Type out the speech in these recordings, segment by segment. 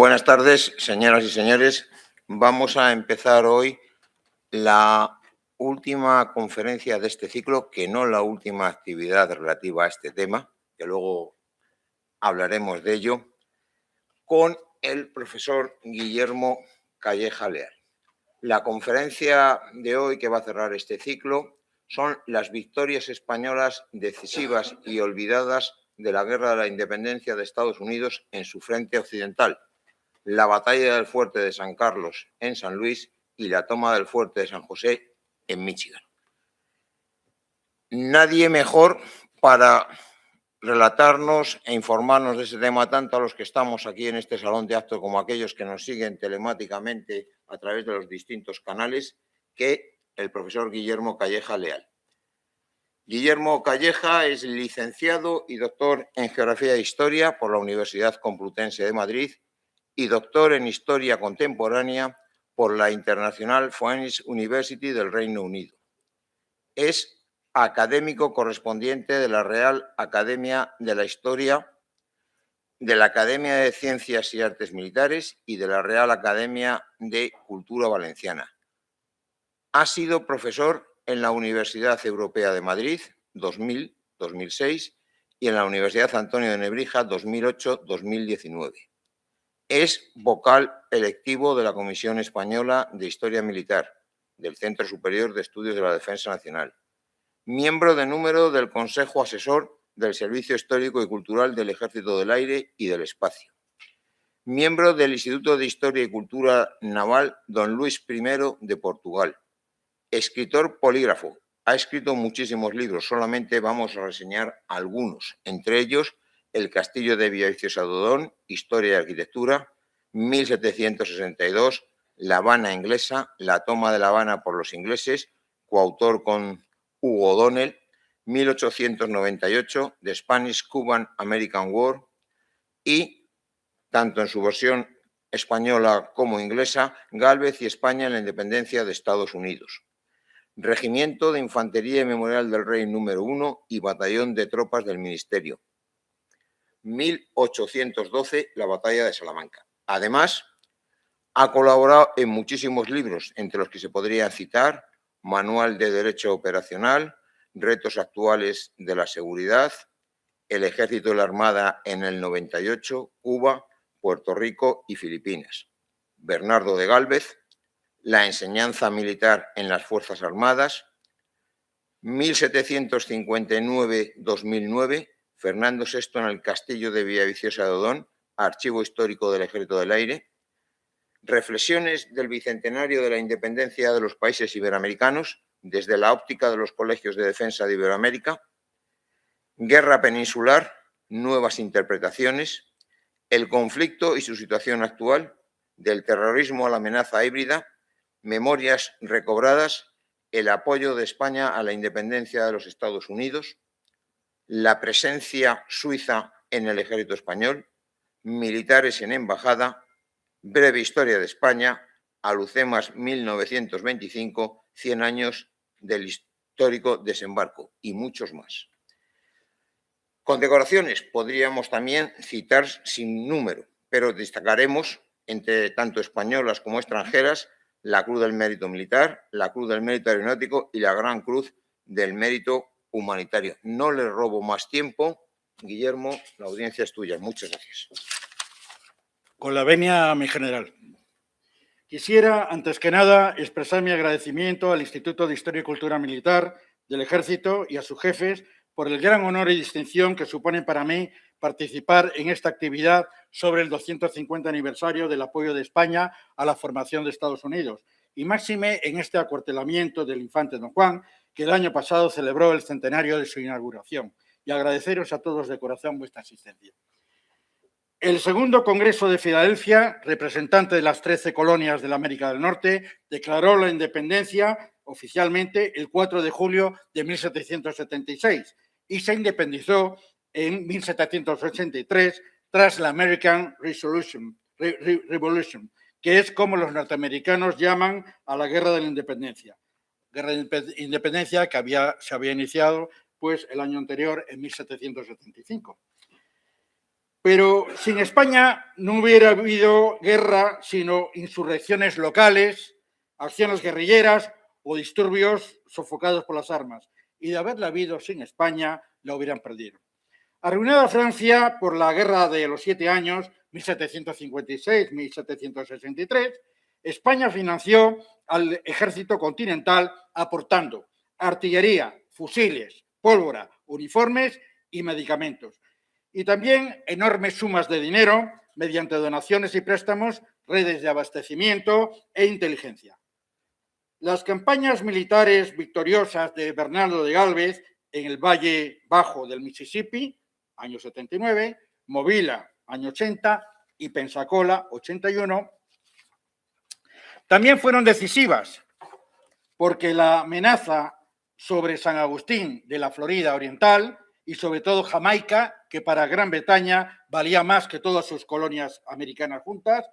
Buenas tardes, señoras y señores. Vamos a empezar hoy la última conferencia de este ciclo, que no la última actividad relativa a este tema, que luego hablaremos de ello, con el profesor Guillermo Calleja Leal. La conferencia de hoy, que va a cerrar este ciclo, son las victorias españolas decisivas y olvidadas de la Guerra de la Independencia de Estados Unidos en su frente occidental, la batalla del fuerte de San Carlos en San Luis y la toma del fuerte de San José en Michigan. Nadie mejor para relatarnos e informarnos de ese tema, tanto a los que estamos aquí en este salón de actos como a aquellos que nos siguen telemáticamente a través de los distintos canales, que el profesor Guillermo Calleja Leal. Guillermo Calleja es licenciado y doctor en Geografía e Historia por la Universidad Complutense de Madrid y doctor en Historia Contemporánea por la International Phoenix University del Reino Unido. Es académico correspondiente de la Real Academia de la Historia, de la Academia de Ciencias y Artes Militares y de la Real Academia de Cultura Valenciana. Ha sido profesor en la Universidad Europea de Madrid, 2000-2006, y en la Universidad Antonio de Nebrija, 2008-2019. Es vocal electivo de la Comisión Española de Historia Militar, del Centro Superior de Estudios de la Defensa Nacional. Miembro de número del Consejo Asesor del Servicio Histórico y Cultural del Ejército del Aire y del Espacio. Miembro del Instituto de Historia y Cultura Naval Don Luis I de Portugal. Escritor polígrafo. Ha escrito muchísimos libros, solamente vamos a reseñar algunos, entre ellos El Castillo de Villaviciosa de Odón, Historia y Arquitectura, 1762, La Habana inglesa, La toma de La Habana por los ingleses, coautor con Hugo O'Donnell, 1898, The Spanish-Cuban-American War, y, tanto en su versión española como inglesa, Gálvez y España en la independencia de Estados Unidos. Regimiento de Infantería y Memorial del Rey número 1 y Batallón de Tropas del Ministerio. 1812, la Batalla de Salamanca. Además, ha colaborado en muchísimos libros, entre los que se podrían citar Manual de Derecho Operacional, Retos Actuales de la Seguridad, El Ejército y la Armada en el 98, Cuba, Puerto Rico y Filipinas. Bernardo de Gálvez, La enseñanza militar en las Fuerzas Armadas, 1759-2009, Fernando VI en el Castillo de Villaviciosa de Odón, Archivo Histórico del Ejército del Aire, Reflexiones del Bicentenario de la Independencia de los Países Iberoamericanos, desde la óptica de los colegios de defensa de Iberoamérica, Guerra Peninsular, nuevas interpretaciones, El conflicto y su situación actual, del terrorismo a la amenaza híbrida, Memorias recobradas, el apoyo de España a la independencia de los Estados Unidos, la presencia suiza en el ejército español, militares en embajada, breve historia de España, Alucemas 1925, 100 años del histórico desembarco y muchos más. Condecoraciones podríamos también citar sin número, pero destacaremos, entre tanto españolas como extranjeras, la Cruz del Mérito Militar, la Cruz del Mérito Aeronáutico y la Gran Cruz del Mérito Humanitario. No le robo más tiempo. Guillermo, la audiencia es tuya. Muchas gracias. Con la venia, mi general. Quisiera, antes que nada, expresar mi agradecimiento al Instituto de Historia y Cultura Militar del Ejército y a sus jefes por el gran honor y distinción que supone para mí participar en esta actividad sobre el 250 aniversario del apoyo de España a la formación de Estados Unidos, y máxime en este acuartelamiento del infante Don Juan, que el año pasado celebró el centenario de su inauguración, y agradeceros a todos de corazón vuestra asistencia. El segundo Congreso de Filadelfia, representante de las 13 colonias de la América del Norte, declaró la independencia oficialmente el 4 de julio de 1776 y se independizó en 1783 tras la American Revolution, que es como los norteamericanos llaman a la Guerra de la Independencia. Guerra de Independencia que se había iniciado pues, el año anterior, en 1775. Pero sin España no hubiera habido guerra, sino insurrecciones locales, acciones guerrilleras o disturbios sofocados por las armas. Y de haberla habido sin España, la hubieran perdido. Arruinada Francia por la Guerra de los 7 años, 1756-1763, España financió al ejército continental aportando artillería, fusiles, pólvora, uniformes y medicamentos. Y también enormes sumas de dinero mediante donaciones y préstamos, redes de abastecimiento e inteligencia. Las campañas militares victoriosas de Bernardo de Gálvez en el Valle Bajo del Mississippi, año 79, Movila, año 80, y Pensacola, 81, también fueron decisivas, porque la amenaza sobre San Agustín de la Florida Oriental y sobre todo Jamaica, que para Gran Bretaña valía más que todas sus colonias americanas juntas,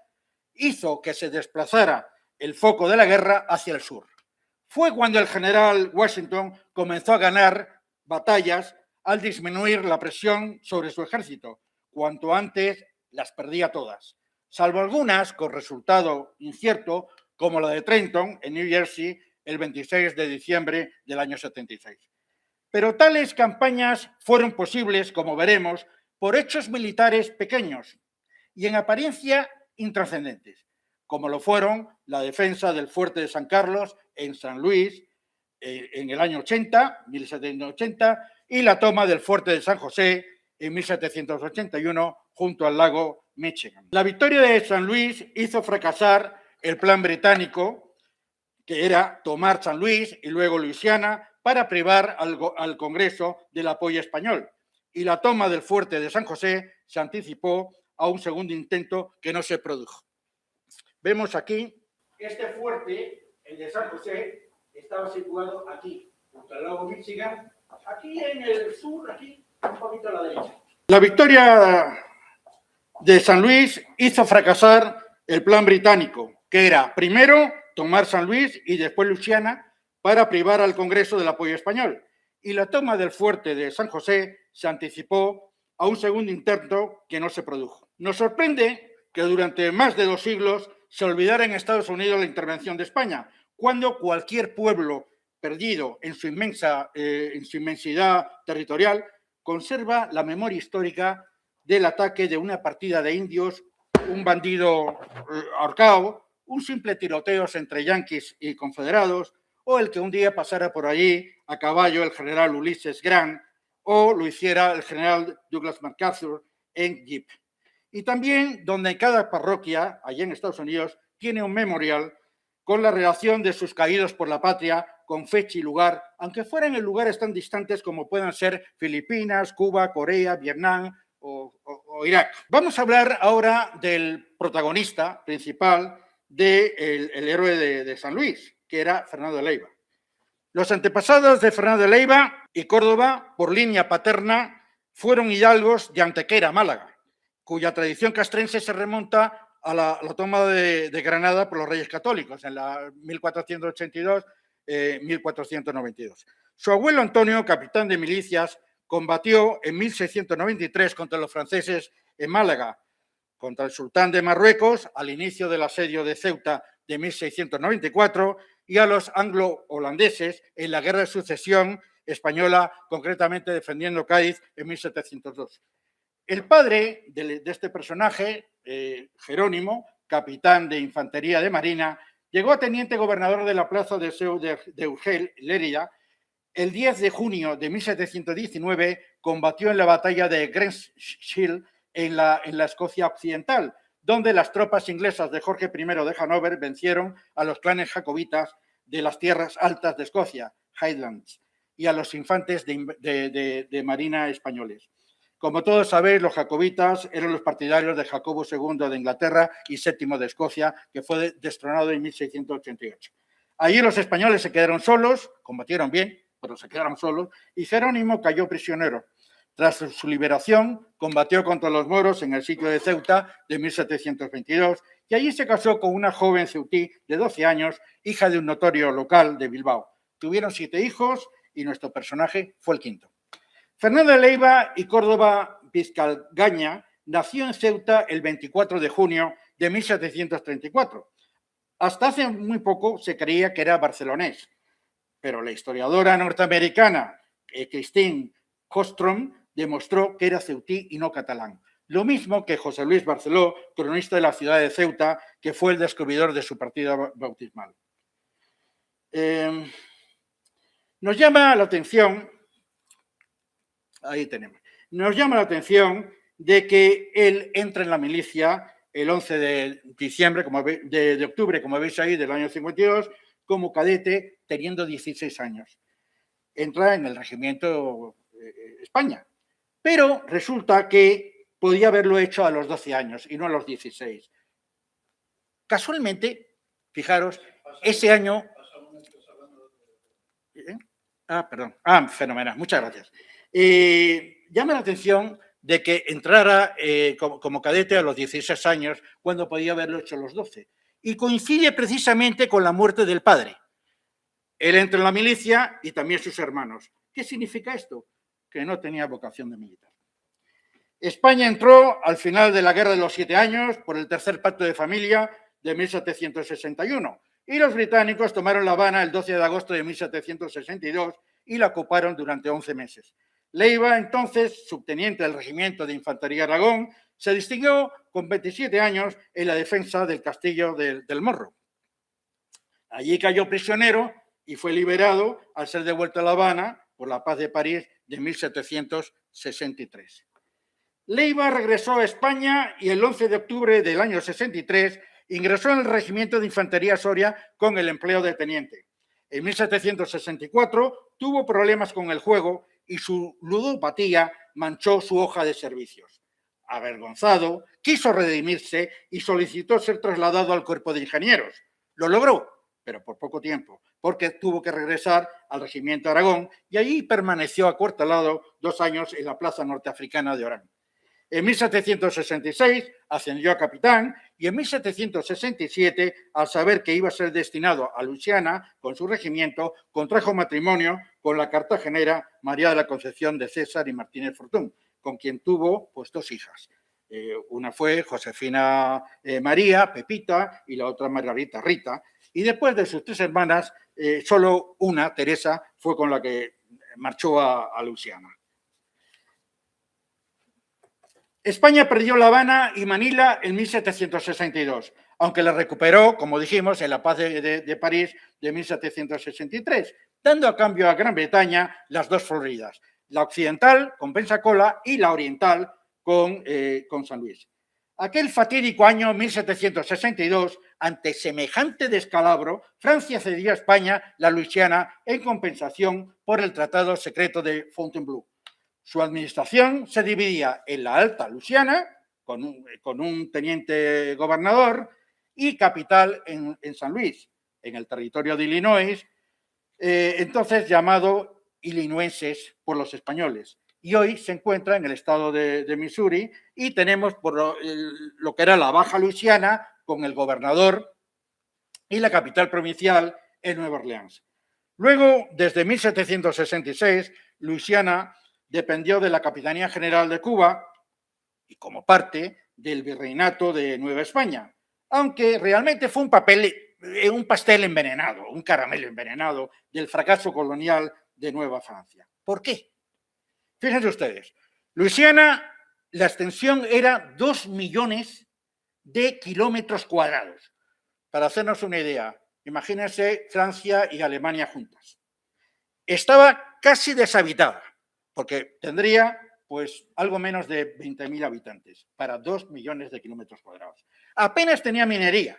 hizo que se desplazara el foco de la guerra hacia el sur. Fue cuando el general Washington comenzó a ganar batallas al disminuir la presión sobre su ejército. Cuanto antes las perdía todas, salvo algunas con resultado incierto, como la de Trenton, en New Jersey, el 26 de diciembre del año 76. Pero tales campañas fueron posibles, como veremos, por hechos militares pequeños y en apariencia intrascendentes, como lo fueron la defensa del fuerte de San Carlos en San Luis en el año 80, 1780, y la toma del fuerte de San José en 1781 junto al lago Michigan. La victoria de San Luis hizo fracasar el plan británico, que era tomar San Luis y luego Luisiana para privar al Congreso del apoyo español. Y la toma del fuerte de San José se anticipó a un segundo intento que no se produjo. Vemos aquí, este fuerte, el de San José, estaba situado aquí, junto al lago Michigan, aquí en el sur, aquí, un poquito a la derecha. La victoria de San Luis hizo fracasar el plan británico, que era primero tomar San Luis y después Luisiana para privar al Congreso del apoyo español. Y la toma del fuerte de San José se anticipó a un segundo intento que no se produjo. Nos sorprende que durante más de 2 siglos se olvidara en Estados Unidos la intervención de España, cuando cualquier pueblo perdido en su inmensidad territorial conserva la memoria histórica del ataque de una partida de indios, un bandido ahorcado, un simple tiroteo entre yanquis y confederados, o el que un día pasara por allí a caballo el general Ulysses Grant, o lo hiciera el general Douglas MacArthur en jeep. Y también donde cada parroquia, allí en Estados Unidos, tiene un memorial con la relación de sus caídos por la patria, con fecha y lugar, aunque fueran en lugares tan distantes como puedan ser Filipinas, Cuba, Corea, Vietnam o Irak. Vamos a hablar ahora del protagonista principal del héroe de San Luis, que era Fernando de Leiva. Los antepasados de Fernando de Leiva y Córdoba, por línea paterna, fueron hidalgos de Antequera, Málaga, cuya tradición castrense se remonta a la toma de Granada por los Reyes Católicos en la 1482-1492. Su abuelo Antonio, capitán de milicias, combatió en 1693 contra los franceses en Málaga, contra el sultán de Marruecos al inicio del asedio de Ceuta de 1694 y a los anglo-holandeses en la Guerra de Sucesión española, concretamente defendiendo Cádiz en 1702. El padre de este personaje, Jerónimo, capitán de infantería de marina, llegó a teniente gobernador de la plaza de Urgel, Lérida. El 10 de junio de 1719 combatió en la batalla de Greensill en la Escocia Occidental, donde las tropas inglesas de Jorge I de Hannover vencieron a los clanes jacobitas de las tierras altas de Escocia, Highlands, y a los infantes de marina españoles. Como todos sabéis, los jacobitas eran los partidarios de Jacobo II de Inglaterra y VII de Escocia, que fue destronado en 1688. Allí los españoles se quedaron solos, combatieron bien, pero se quedaron solos, y Jerónimo cayó prisionero. Tras su liberación, combatió contra los moros en el sitio de Ceuta de 1722 y allí se casó con una joven ceutí de 12 años, hija de un notorio local de Bilbao. Tuvieron 7 hijos y nuestro personaje fue el quinto. Fernando de Leiva y Córdoba Vizcagaña nació en Ceuta el 24 de junio de 1734. Hasta hace muy poco se creía que era barcelonés, pero la historiadora norteamericana Christine Ostrom demostró que era ceutí y no catalán. Lo mismo que José Luis Barceló, cronista de la ciudad de Ceuta, que fue el descubridor de su partida bautismal. Nos llama la atención, ahí tenemos, nos llama la atención de que él entra en la milicia el 11 de diciembre, de octubre, como veis ahí, del año 52, como cadete, teniendo 16 años. Entra en el regimiento España, pero resulta que podía haberlo hecho a los 12 años y no a los 16. Casualmente, fijaros, ese año... perdón. Fenomenal, muchas gracias. Llama la atención de que entrara como cadete a los 16 años cuando podía haberlo hecho a los 12. Y coincide precisamente con la muerte del padre. Él entra en la milicia y también sus hermanos. ¿Qué significa esto? Que no tenía vocación de militar. España entró al final de la Guerra de los 7 Años por el tercer pacto de familia de 1761 y los británicos tomaron La Habana el 12 de agosto de 1762 y la ocuparon durante 11 meses. Leiva, entonces subteniente del Regimiento de Infantería Aragón, se distinguió con 27 años en la defensa del castillo del Morro. Allí cayó prisionero y fue liberado al ser devuelto a La Habana por la Paz de París de 1763. Leiva regresó a España y el 11 de octubre del año 63 ingresó en el Regimiento de Infantería Soria con el empleo de teniente. En 1764 tuvo problemas con el juego y su ludopatía manchó su hoja de servicios. Avergonzado, quiso redimirse y solicitó ser trasladado al Cuerpo de Ingenieros. Lo logró, pero por poco tiempo, porque tuvo que regresar al Regimiento Aragón y allí permaneció acuartelado 2 años en la Plaza Norteafricana de Orán. En 1766 ascendió a capitán y en 1767, al saber que iba a ser destinado a Luisiana con su regimiento, contrajo matrimonio con la cartagenera María de la Concepción de César y Martínez Fortún, con quien tuvo pues 2 hijas. Una fue Josefina María, Pepita, y la otra Margarita Rita. Y después de sus 3 hermanas, solo una, Teresa, fue con la que marchó a Luisiana. España perdió La Habana y Manila en 1762, aunque la recuperó, como dijimos, en la Paz de París de 1763, dando a cambio a Gran Bretaña las 2 Floridas, la occidental con Pensacola y la oriental con San Luis. Aquel fatídico año 1762, ante semejante descalabro, Francia cedió a España la Luisiana en compensación por el Tratado Secreto de Fontainebleau. Su administración se dividía en la Alta Luisiana, con un teniente gobernador, y capital en San Luis, en el territorio de Illinois, entonces llamado Illinoises por los españoles. Y hoy se encuentra en el estado de Missouri y tenemos por lo que era la Baja Luisiana con el gobernador y la capital provincial en Nueva Orleans. Luego, desde 1766, Luisiana dependió de la Capitanía General de Cuba y como parte del Virreinato de Nueva España, aunque realmente fue un pastel envenenado, un caramelo envenenado del fracaso colonial de Nueva Francia. ¿Por qué? Fíjense ustedes, Luisiana, la extensión era 2 millones de kilómetros cuadrados. Para hacernos una idea, imagínense Francia y Alemania juntas. Estaba casi deshabitada, porque tendría pues algo menos de 20.000 habitantes para 2 millones de kilómetros cuadrados. Apenas tenía minería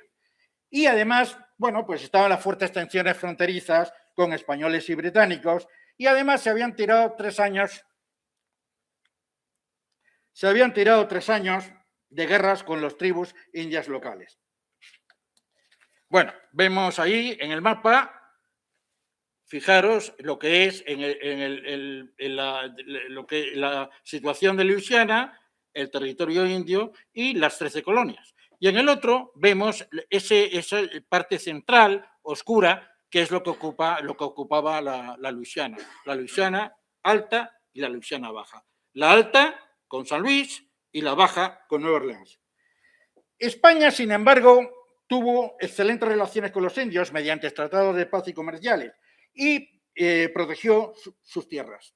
y además, bueno, pues estaban las fuertes tensiones fronterizas con españoles y británicos y además se habían tirado 3 años de guerras con las tribus indias locales. Bueno, vemos ahí en el mapa, fijaros lo que es la situación de Luisiana, el territorio indio y las 13 colonias. Y en el otro vemos esa parte central, oscura, que es lo que ocupaba la Luisiana alta y la Luisiana baja. La alta con San Luis y la baja con Nueva Orleans. España, sin embargo, tuvo excelentes relaciones con los indios mediante tratados de paz y comerciales y protegió sus tierras.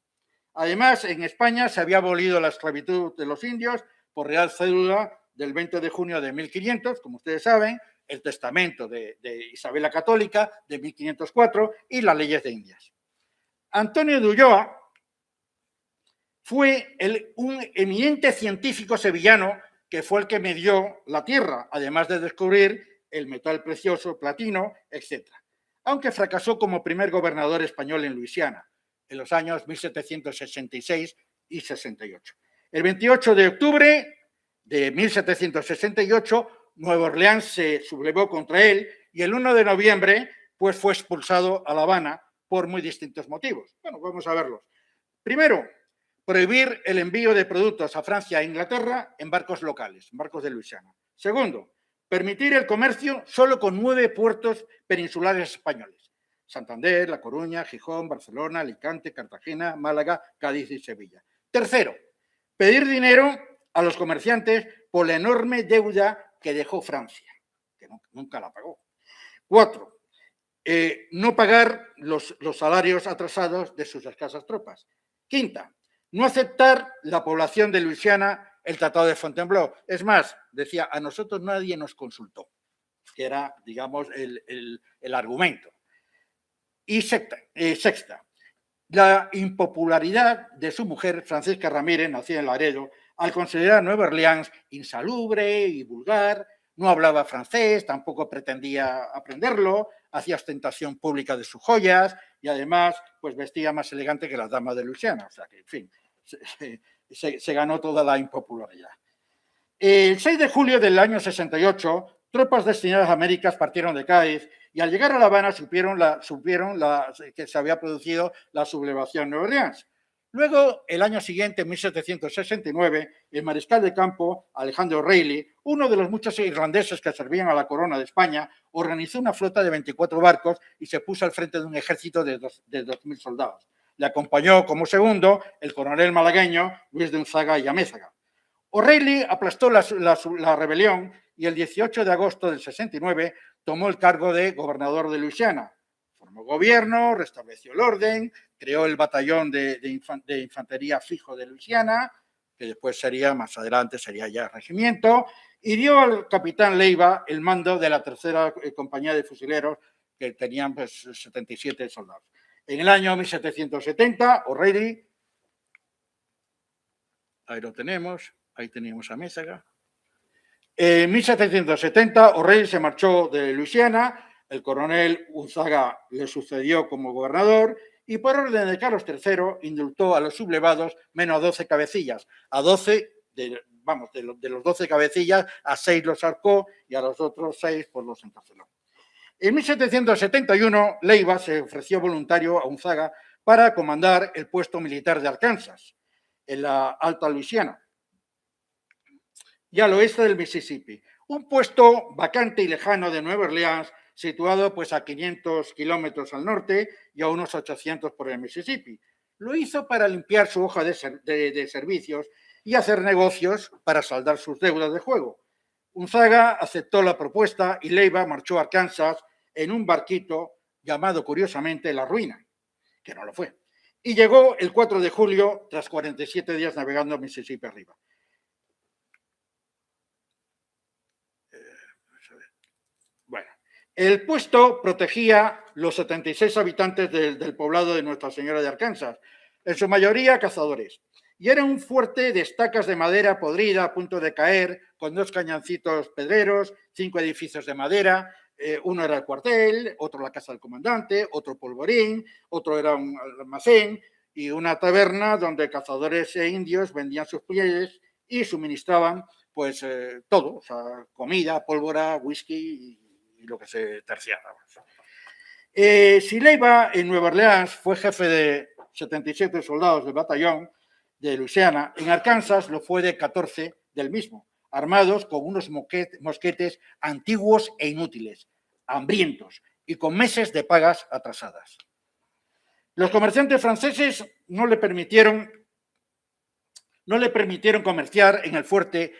Además, en España se había abolido la esclavitud de los indios por Real Cédula del 20 de junio de 1500, como ustedes saben, el testamento de Isabel la Católica de 1504 y las leyes de Indias. Antonio de Ulloa fue un eminente científico sevillano que fue el que midió la Tierra, además de descubrir el metal precioso, platino, etc. Aunque fracasó como primer gobernador español en Luisiana, en los años 1766 y 68. El 28 de octubre de 1768, Nueva Orleans se sublevó contra él y el 1 de noviembre pues, fue expulsado a La Habana por muy distintos motivos. Bueno, vamos a verlos. Primero, prohibir el envío de productos a Francia e Inglaterra en barcos locales, en barcos de Luisiana. Segundo, permitir el comercio solo con 9 puertos peninsulares españoles: Santander, La Coruña, Gijón, Barcelona, Alicante, Cartagena, Málaga, Cádiz y Sevilla. Tercero, pedir dinero a los comerciantes por la enorme deuda que dejó Francia, que nunca la pagó. 4, no pagar los salarios atrasados de sus escasas tropas. Quinta, no aceptar la población de Luisiana el Tratado de Fontainebleau. Es más, decía, a nosotros nadie nos consultó, que era, digamos, el argumento. Y sexta, la impopularidad de su mujer, Francisca Ramírez, nacida en Laredo, al considerar Nueva Orleans insalubre y vulgar, no hablaba francés, tampoco pretendía aprenderlo, hacía ostentación pública de sus joyas y además pues vestía más elegante que las damas de Luisiana. O sea que, en fin, se ganó toda la impopularidad. El 6 de julio del año 68, tropas destinadas a Américas partieron de Cádiz y al llegar a La Habana supieron que se había producido la sublevación de Nueva Orleans. Luego, el año siguiente, en 1769, el mariscal de campo, Alejandro Reilly, uno de los muchos irlandeses que servían a la corona de España, organizó una flota de 24 barcos y se puso al frente de un ejército de 2.000 soldados. Le acompañó como segundo el coronel malagueño Luis de Unzaga y Amézaga. O'Reilly aplastó la rebelión y el 18 de agosto del 69 tomó el cargo de gobernador de Luisiana. Formó gobierno, restableció el orden, creó el batallón de infantería fijo de Luisiana, que después más adelante sería ya regimiento, y dio al capitán Leiva el mando de la tercera compañía de fusileros, que tenían pues, 77 soldados. En el año 1770, O'Reilly, ahí lo tenemos, ahí teníamos a Mésaga. En 1770, O'Reilly se marchó de Luisiana, el coronel Unzaga le sucedió como gobernador y por orden de Carlos III indultó a los sublevados menos 12 cabecillas. A 12, de los 12 cabecillas, a 6 los ahorcó y a los otros 6 pues, los encarceló. En 1771, Leiva se ofreció voluntario a Unzaga para comandar el puesto militar de Arkansas, en la Alta Luisiana, y al oeste del Mississippi, un puesto vacante y lejano de Nueva Orleans, situado pues a 500 kilómetros al norte y a unos 800 por el Mississippi. Lo hizo para limpiar su hoja de servicios y hacer negocios para saldar sus deudas de juego. Unzaga aceptó la propuesta y Leiva marchó a Arkansas en un barquito llamado curiosamente La Ruina, que no lo fue, y llegó el 4 de julio tras 47 días navegando Mississippi arriba. Bueno, el puesto protegía los 76 habitantes del poblado de Nuestra Señora de Arkansas, en su mayoría cazadores, y era un fuerte de estacas de madera podrida a punto de caer, con 2 cañoncitos pedreros, 5 edificios de madera. Uno era el cuartel, otro la casa del comandante, otro polvorín, otro era un almacén y una taberna donde cazadores e indios vendían sus pieles y suministraban pues todo, o sea, comida, pólvora, whisky y lo que se terciara. Si Leiva en Nueva Orleans fue jefe de 77 soldados del batallón de Luisiana, en Arkansas lo fue de 14 del mismo, armados con unos mosquetes antiguos e inútiles, hambrientos y con meses de pagas atrasadas. Los comerciantes franceses no le permitieron No le permitieron comerciar en el fuerte,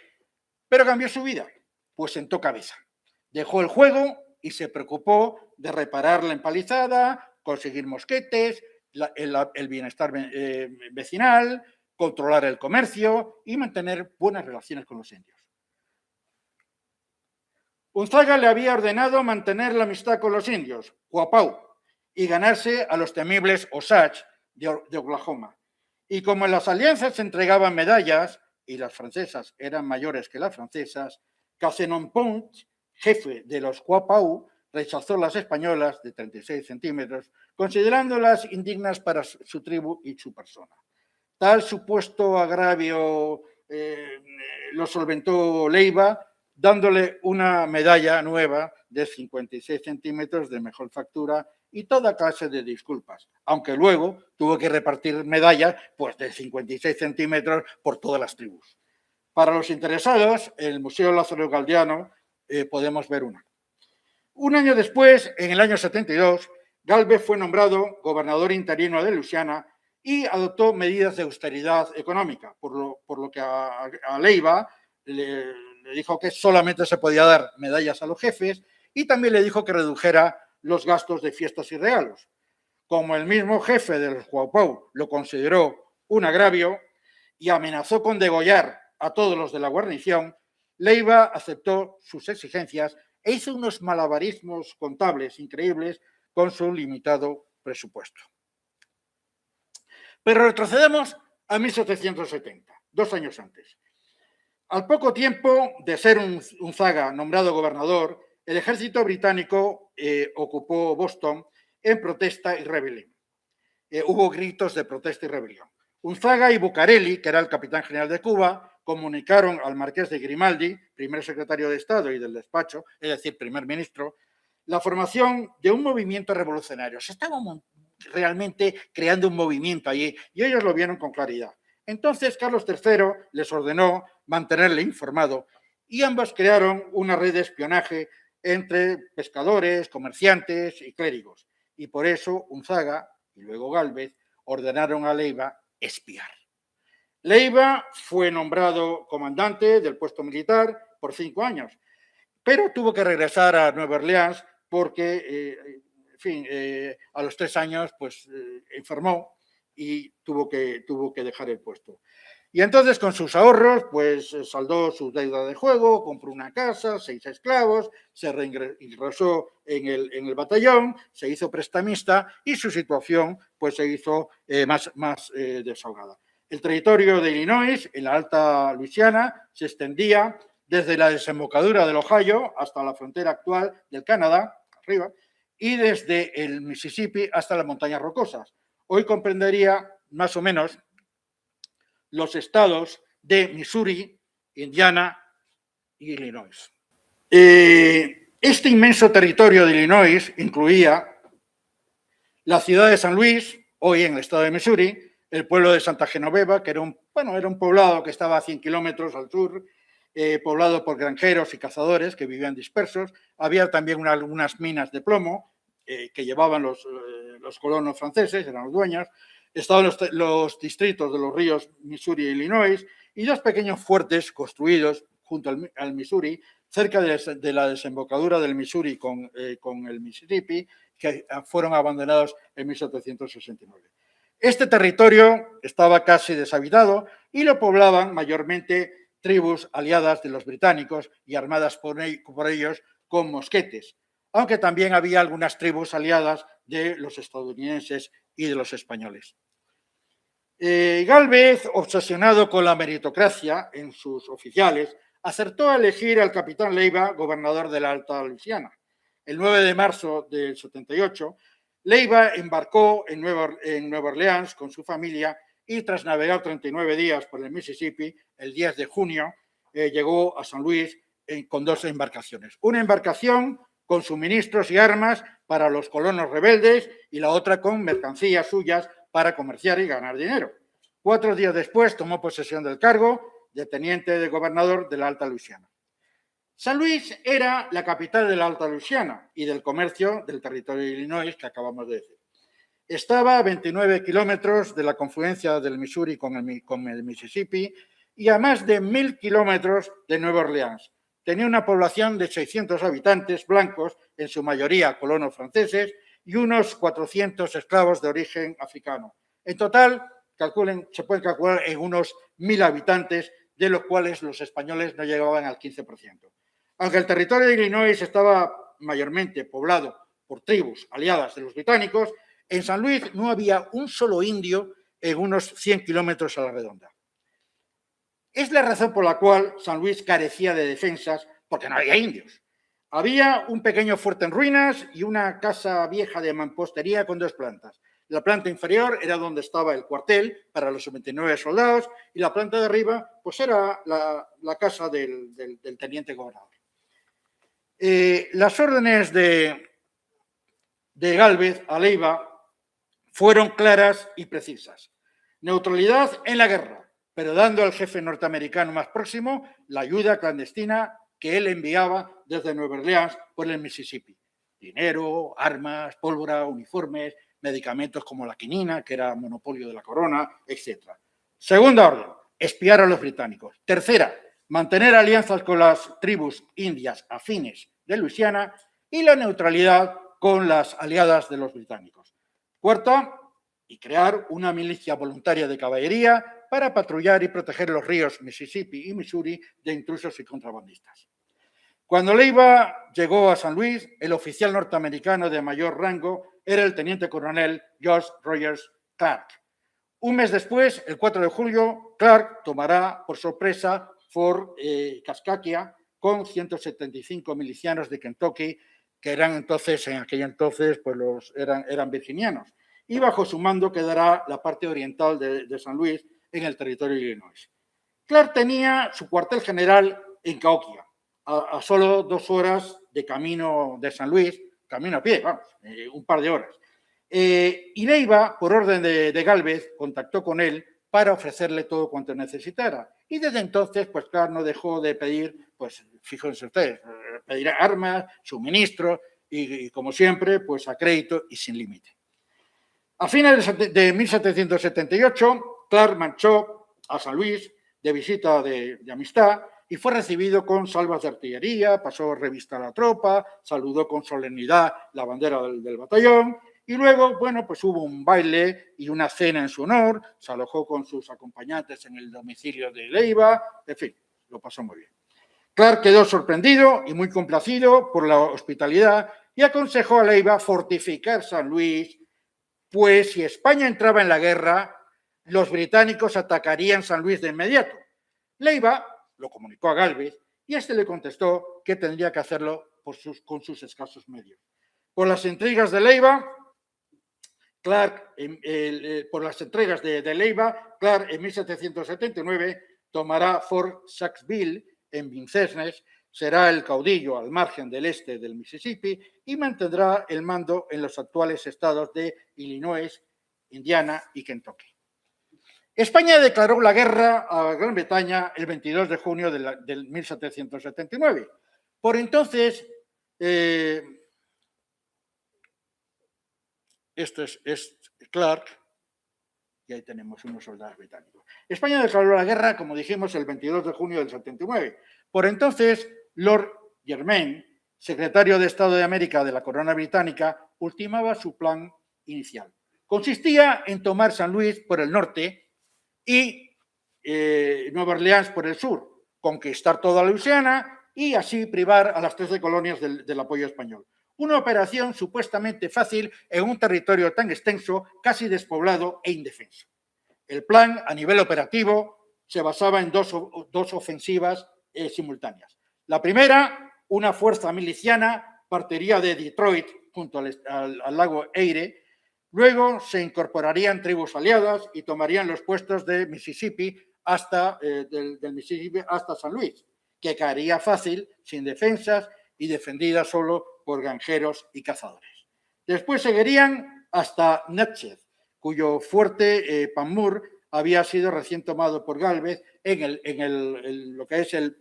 pero cambió su vida, pues sentó cabeza. Dejó el juego y se preocupó de reparar la empalizada, conseguir mosquetes, el bienestar vecinal, controlar el comercio y mantener buenas relaciones con los indios. Unzaga le había ordenado mantener la amistad con los indios, Quapaw, y ganarse a los temibles Osage de Oklahoma. Y como en las alianzas se entregaban medallas, y las francesas eran mayores que las francesas, Casenon-Pont, jefe de los Quapaw, rechazó las españolas de 36 centímetros, considerándolas indignas para su tribu y su persona. Tal supuesto agravio lo solventó Leiva, dándole una medalla nueva de 56 centímetros de mejor factura y toda clase de disculpas, aunque luego tuvo que repartir medallas pues, de 56 centímetros por todas las tribus. Para los interesados, en el Museo Lázaro Galdiano podemos ver una. Un año después, en el año 72, Gálvez fue nombrado gobernador interino de Luisiana y adoptó medidas de austeridad económica, por lo que a Leiva le dijo que solamente se podía dar medallas a los jefes y también le dijo que redujera los gastos de fiestas y regalos. Como el mismo jefe de los Quapaw lo consideró un agravio y amenazó con degollar a todos los de la guarnición, Leiva aceptó sus exigencias e hizo unos malabarismos contables increíbles con su limitado presupuesto. Pero retrocedemos a 1770, 2 años antes. Al poco tiempo de ser Unzaga nombrado gobernador, el ejército británico ocupó Boston en protesta y rebelión. Hubo gritos de protesta y rebelión. Unzaga y Bucareli, que era el capitán general de Cuba, comunicaron al marqués de Grimaldi, primer secretario de Estado y del despacho, es decir, primer ministro, la formación de un movimiento revolucionario. Se estaba realmente creando un movimiento allí y ellos lo vieron con claridad. Entonces Carlos III les ordenó mantenerle informado y ambos crearon una red de espionaje entre pescadores, comerciantes y clérigos. Y por eso Unzaga y luego Gálvez ordenaron a Leiva espiar. Leiva fue nombrado comandante del puesto militar por 5 años, pero tuvo que regresar a Nueva Orleans porque, en fin, a los 3 años pues, enfermó y tuvo que dejar el puesto. Y entonces con sus ahorros pues saldó su deuda de juego, compró una casa, 6 esclavos, se reingresó en el batallón, se hizo prestamista y su situación pues se hizo más desahogada. El territorio de Illinois, en la Alta Luisiana, se extendía desde la desembocadura del Ohio hasta la frontera actual del Canadá, arriba, y desde el Mississippi hasta las montañas rocosas. Hoy comprendería más o menos los estados de Missouri, Indiana y Illinois. Este inmenso territorio de Illinois incluía la ciudad de San Luis, hoy en el estado de Missouri, el pueblo de Santa Genoveva, que era un poblado que estaba a 100 kilómetros al sur, poblado por granjeros y cazadores que vivían dispersos. Había también algunas minas de plomo que llevaban los colonos franceses, eran los dueños. Estaban los distritos de los ríos Missouri e Illinois y 2 pequeños fuertes construidos junto al Missouri, cerca de la desembocadura del Missouri con el Mississippi, que fueron abandonados en 1769. Este territorio estaba casi deshabitado y lo poblaban mayormente tribus aliadas de los británicos y armadas por ellos con mosquetes, aunque también había algunas tribus aliadas de los estadounidenses y de los españoles. Gálvez, obsesionado con la meritocracia en sus oficiales, acertó a elegir al capitán Leiva gobernador de la Alta Luisiana. El 9 de marzo del 78, Leiva embarcó en Nueva Orleans con su familia y tras navegar 39 días por el Mississippi, el 10 de junio llegó a San Luis con 2 embarcaciones. Una embarcación con suministros y armas para los colonos rebeldes y la otra con mercancías suyas para comerciar y ganar dinero. 4 días después tomó posesión del cargo de teniente de gobernador de la Alta Luisiana. San Luis era la capital de la Alta Luisiana y del comercio del territorio de Illinois que acabamos de decir. Estaba a 29 kilómetros de la confluencia del Missouri con el Mississippi y a más de 1.000 kilómetros de Nueva Orleans. Tenía una población de 600 habitantes blancos, en su mayoría colonos franceses, y unos 400 esclavos de origen africano. En total, se pueden calcular en unos 1.000 habitantes, de los cuales los españoles no llegaban al 15%. Aunque el territorio de Illinois estaba mayormente poblado por tribus aliadas de los británicos, en San Luis no había un solo indio en unos 100 kilómetros a la redonda. Es la razón por la cual San Luis carecía de defensas, porque no había indios. Había un pequeño fuerte en ruinas y una casa vieja de mampostería con 2 plantas. La planta inferior era donde estaba el cuartel para los 29 soldados y la planta de arriba pues era la casa del teniente gobernador. Las órdenes de Gálvez a Leiva fueron claras y precisas. Neutralidad en la guerra, pero dando al jefe norteamericano más próximo la ayuda clandestina que él enviaba desde Nueva Orleans por el Mississippi. Dinero, armas, pólvora, uniformes, medicamentos como la quinina, que era monopolio de la corona, etc. Segunda orden, espiar a los británicos. Tercera, mantener alianzas con las tribus indias afines de Luisiana y la neutralidad con las aliadas de los británicos. Cuarta, y crear una milicia voluntaria de caballería para patrullar y proteger los ríos Mississippi y Missouri de intrusos y contrabandistas. Cuando Leiva llegó a San Luis, el oficial norteamericano de mayor rango era el teniente coronel George Rogers Clark. Un mes después, el 4 de julio, Clark tomará por sorpresa Fort Kaskaskia con 175 milicianos de Kentucky, que eran entonces, en aquel entonces, pues eran virginianos. Y bajo su mando quedará la parte oriental de San Luis en el territorio de Illinois. Clark tenía su cuartel general en Cahokia, a solo 2 horas de camino de San Luis, camino a pie, vamos, un par de horas. Y Leiva, por orden de Gálvez, contactó con él para ofrecerle todo cuanto necesitara. Y desde entonces, pues Clark no dejó de pedir, pues fíjense ustedes, pedir armas, suministros y como siempre, pues a crédito y sin límite. A finales de 1778, Clark marchó a San Luis de visita de amistad y fue recibido con salvas de artillería, pasó revista a la tropa, saludó con solemnidad la bandera del batallón y luego, bueno, pues hubo un baile y una cena en su honor, se alojó con sus acompañantes en el domicilio de Leiva, en fin, lo pasó muy bien. Clark quedó sorprendido y muy complacido por la hospitalidad y aconsejó a Leiva fortificar San Luis, pues si España entraba en la guerra, los británicos atacarían San Luis de inmediato. Leiva lo comunicó a Gálvez y este le contestó que tendría que hacerlo con sus escasos medios. Por las intrigas de Leiva, Clark en 1779 tomará Fort Saxville en Vincennes, será el caudillo al margen del este del Mississippi y mantendrá el mando en los actuales estados de Illinois, Indiana y Kentucky. España declaró la guerra a Gran Bretaña el 22 de junio del 1779. Por entonces, esto es Clark, y ahí tenemos unos soldados británicos. España declaró la guerra, como dijimos, el 22 de junio del 79. Por entonces, Lord Germain, secretario de Estado de América de la Corona Británica, ultimaba su plan inicial. Consistía en tomar San Luis por el norte y Nueva Orleans por el sur, conquistar toda Luisiana y así privar a las 13 colonias del apoyo español. Una operación supuestamente fácil en un territorio tan extenso, casi despoblado e indefenso. El plan, a nivel operativo, se basaba en dos ofensivas simultáneas. La primera, una fuerza miliciana partiría de Detroit junto al lago Erie. Luego se incorporarían tribus aliadas y tomarían los puestos de Mississippi del Mississippi hasta San Luis, que caería fácil, sin defensas y defendida solo por granjeros y cazadores. Después seguirían hasta Natchez, cuyo fuerte Panmure había sido recién tomado por Gálvez en lo que es el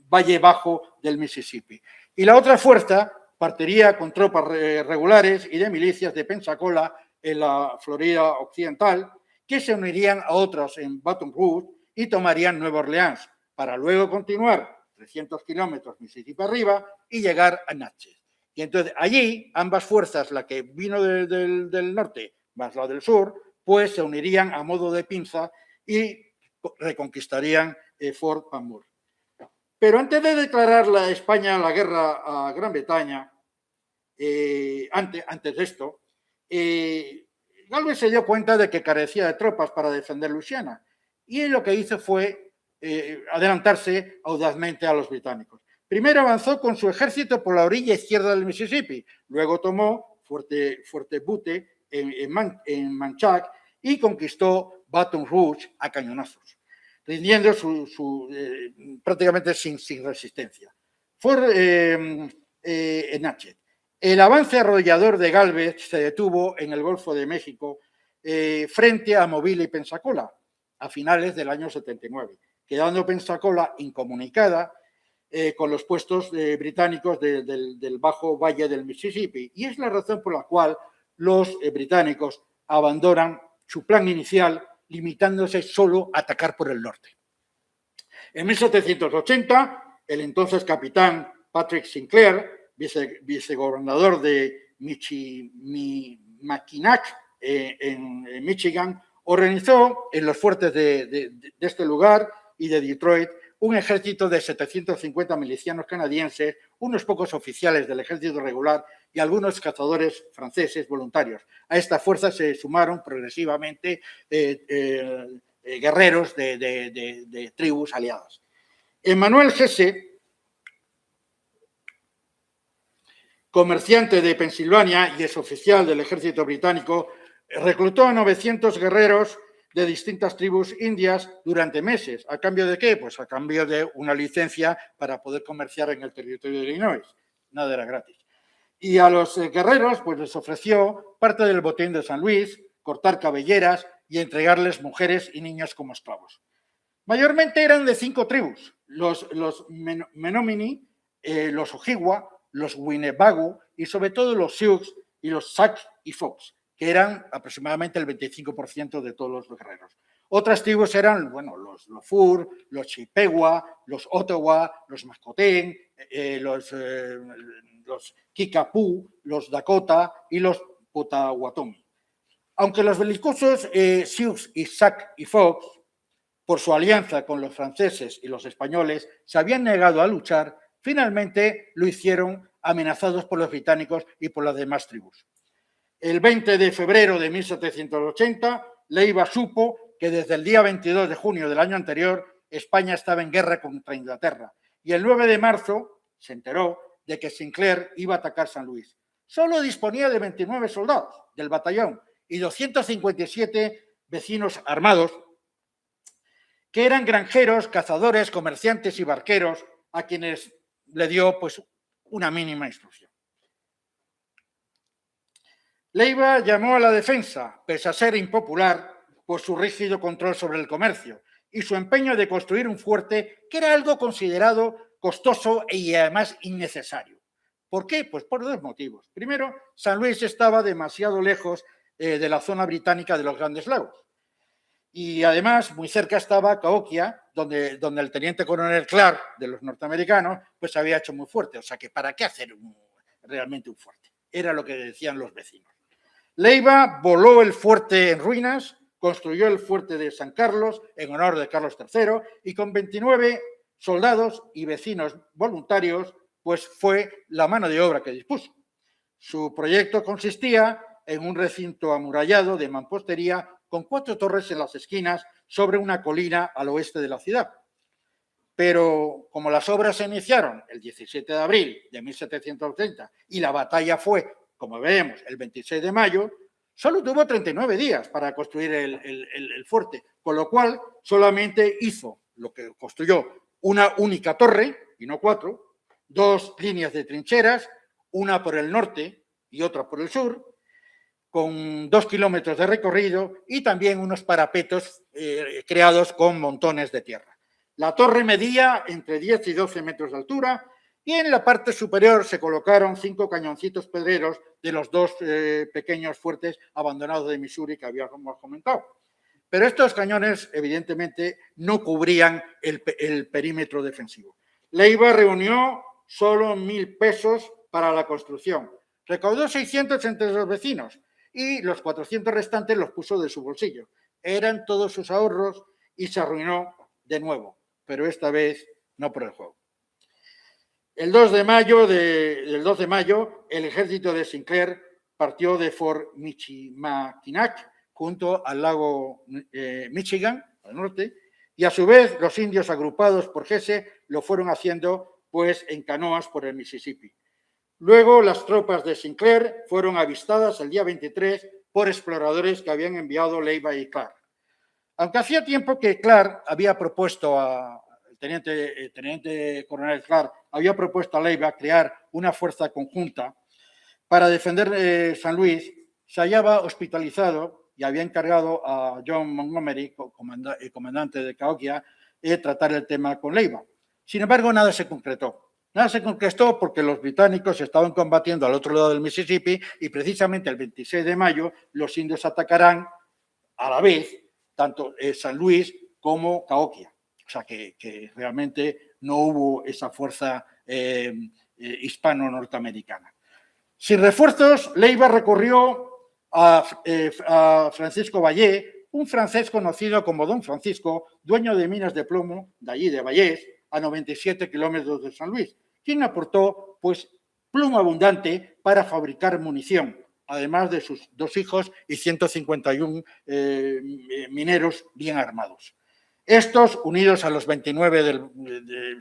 valle bajo del Mississippi. Y la otra fuerza partiría con tropas regulares y de milicias de Pensacola en la Florida Occidental, que se unirían a otros en Baton Rouge y tomarían Nueva Orleans, para luego continuar 300 kilómetros Mississippi arriba y llegar a Natchez. Y entonces allí ambas fuerzas, la que vino del norte más la del sur, pues se unirían a modo de pinza y reconquistarían Fort Pamur. Pero antes de declarar la España la guerra a Gran Bretaña, antes de esto, Galvez se dio cuenta de que carecía de tropas para defender Luisiana y lo que hizo fue adelantarse audazmente a los británicos. Primero avanzó con su ejército por la orilla izquierda del Mississippi, luego tomó Fuerte Butte en Manchac y conquistó Baton Rouge a cañonazos, rindiendo prácticamente sin resistencia. Fue en Natchez. El avance arrollador de Galvez se detuvo en el Golfo de México frente a Mobile y Pensacola a finales del año 79, quedando Pensacola incomunicada con los puestos británicos del bajo valle del Mississippi. Y es la razón por la cual los británicos abandonan su plan inicial, limitándose solo a atacar por el norte. En 1780, el entonces capitán Patrick Sinclair, vicegobernador de Mackinac, en Michigan, organizó en los fuertes de este lugar y de Detroit un ejército de 750 milicianos canadienses, unos pocos oficiales del ejército regular y algunos cazadores franceses voluntarios. A esta fuerza se sumaron progresivamente guerreros de tribus aliadas. Emmanuel Jesse, comerciante de Pensilvania y exoficial del ejército británico, reclutó a 900 guerreros de distintas tribus indias durante meses. ¿A cambio de qué? Pues a cambio de una licencia para poder comerciar en el territorio de Illinois. Nada era gratis. Y a los guerreros pues les ofreció parte del botín de San Luis, cortar cabelleras y entregarles mujeres y niños como esclavos. Mayormente eran de 5 tribus: los Menominee, los Ojibwa, los Winnebago y sobre todo los Sioux y los Sac y Fox, que eran aproximadamente el 25% de todos los guerreros. Otras tribus eran, bueno, los Fur, los Chippewa, los Ottawa, los Mascotén, los Kickapoo, los Dakota y los Potawatomi. Aunque los belicosos Sioux y Sac y Fox, por su alianza con los franceses y los españoles, se habían negado a luchar, finalmente lo hicieron amenazados por los británicos y por las demás tribus. El 20 de febrero de 1780, Leiva supo que desde el día 22 de junio del año anterior España estaba en guerra contra Inglaterra y el 9 de marzo se enteró de que Sinclair iba a atacar San Luis. Solo disponía de 29 soldados del batallón y 257 vecinos armados que eran granjeros, cazadores, comerciantes y barqueros a quienes le dio pues una mínima instrucción. Leiva llamó a la defensa, pese a ser impopular por su rígido control sobre el comercio y su empeño de construir un fuerte que era algo considerado costoso y además innecesario. ¿Por qué? Pues por 2 motivos. Primero, San Luis estaba demasiado lejos de la zona británica de los Grandes Lagos. Y además, muy cerca estaba Cahokia, donde el teniente coronel Clark de los norteamericanos pues había hecho muy fuerte. O sea que ¿para qué hacer realmente un fuerte? Era lo que decían los vecinos. Leiva voló el fuerte en ruinas, construyó el fuerte de San Carlos en honor de Carlos III y con 29 soldados y vecinos voluntarios pues fue la mano de obra que dispuso. Su proyecto consistía en un recinto amurallado de mampostería con 4 torres en las esquinas sobre una colina al oeste de la ciudad. Pero como las obras se iniciaron el 17 de abril de 1780 y la batalla fue, como vemos, el 26 de mayo, solo tuvo 39 días para construir el fuerte, con lo cual solamente hizo lo que construyó una única torre, y no 4, 2 líneas de trincheras, una por el norte y otra por el sur, con 2 kilómetros de recorrido y también unos parapetos creados con montones de tierra. La torre medía entre 10 y 12 metros de altura Y en la parte superior se colocaron 5 cañoncitos pedreros de los 2 pequeños fuertes abandonados de Missouri que habíamos comentado. Pero estos cañones, evidentemente, no cubrían el perímetro defensivo. Leiva reunió solo 1.000 pesos para la construcción. Recaudó 600 entre los vecinos y los 400 restantes los puso de su bolsillo. Eran todos sus ahorros y se arruinó de nuevo, pero esta vez no por el juego. El 2 de mayo, el ejército de Sinclair partió de Fort Michilimackinac junto al lago Michigan, al norte, y a su vez los indios agrupados por Jesse lo fueron haciendo pues en canoas por el Mississippi. Luego las tropas de Sinclair fueron avistadas el día 23 por exploradores que habían enviado Leiva y Clark. Aunque hacía tiempo que Clark había propuesto el teniente coronel Clark había propuesto a Leiva crear una fuerza conjunta para defender San Luis, se hallaba hospitalizado y había encargado a John Montgomery, comandante de Cahokia, tratar el tema con Leiva. Sin embargo, nada se concretó. Nada se concretó porque los británicos estaban combatiendo al otro lado del Mississippi y precisamente el 26 de mayo los indios atacarán a la vez tanto San Luis como Cahokia. O sea que realmente no hubo esa fuerza hispano-norteamericana. Sin refuerzos, Leiva recorrió a Francisco Vallée, un francés conocido como Don Francisco, dueño de minas de plomo de allí, de Vallés, a 97 kilómetros de San Luis, quien aportó pues plomo abundante para fabricar munición, además de sus 2 hijos y 151 mineros bien armados. Estos, unidos a los 29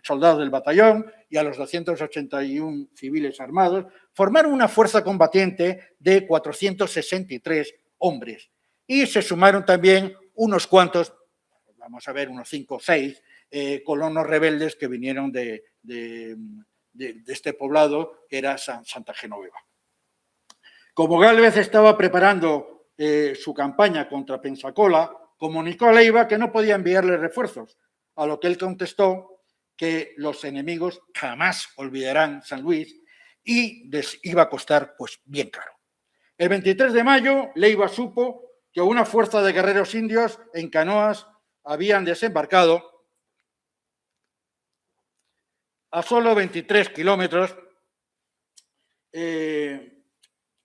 soldados del batallón y a los 281 civiles armados, formaron una fuerza combatiente de 463 hombres. Y se sumaron también unos cuantos, vamos a ver, unos 5 o 6 colonos rebeldes que vinieron de este poblado que era Santa Genoveva. Como Gálvez estaba preparando su campaña contra Pensacola, comunicó a Leiva que no podía enviarle refuerzos, a lo que él contestó que los enemigos jamás olvidarán San Luis y les iba a costar pues bien caro. El 23 de mayo, Leiva supo que una fuerza de guerreros indios en canoas habían desembarcado a solo 23 kilómetros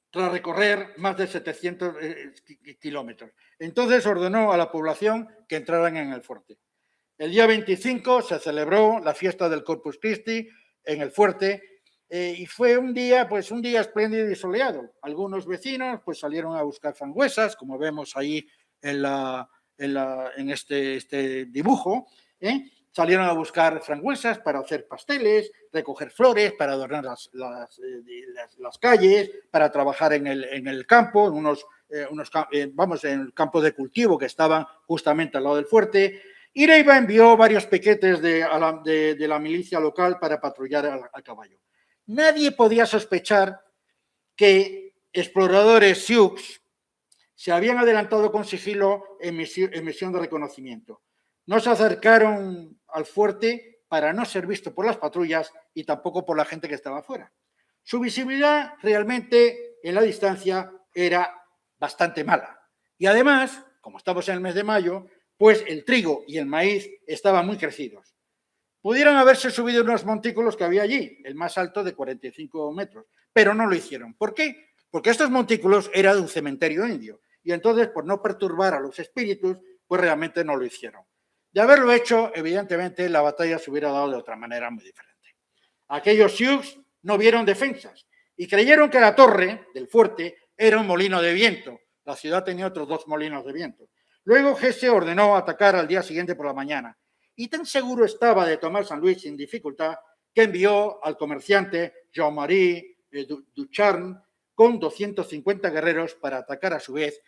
tras recorrer más de 700 kilómetros. Entonces ordenó a la población que entraran en el fuerte. El día 25 se celebró la fiesta del Corpus Christi en el fuerte y fue un día espléndido y soleado. Algunos vecinos pues salieron a buscar frangüesas, como vemos ahí en este dibujo, salieron a buscar frangüesas para hacer pasteles, recoger flores, para adornar las calles, para trabajar en el campo, en el campo de cultivo que estaban justamente al lado del fuerte. Y Leiva envió varios piquetes de la milicia local para patrullar a caballo. Nadie podía sospechar que exploradores Sioux se habían adelantado con sigilo en misión de reconocimiento. No se acercaron al fuerte para no ser visto por las patrullas y tampoco por la gente que estaba afuera. Su visibilidad realmente en la distancia era bastante mala. Y además, como estamos en el mes de mayo, pues el trigo y el maíz estaban muy crecidos. Pudieron haberse subido unos montículos que había allí, el más alto de 45 metros, pero no lo hicieron. ¿Por qué? Porque estos montículos eran de un cementerio indio y entonces, por no perturbar a los espíritus, pues realmente no lo hicieron. De haberlo hecho, evidentemente, la batalla se hubiera dado de otra manera muy diferente. Aquellos Sioux no vieron defensas y creyeron que la torre del fuerte era un molino de viento. La ciudad tenía otros 2 molinos de viento. Luego Jesse ordenó atacar al día siguiente por la mañana y tan seguro estaba de tomar San Luis sin dificultad que envió al comerciante Jean-Marie Ducharme con 250 guerreros para atacar a su vez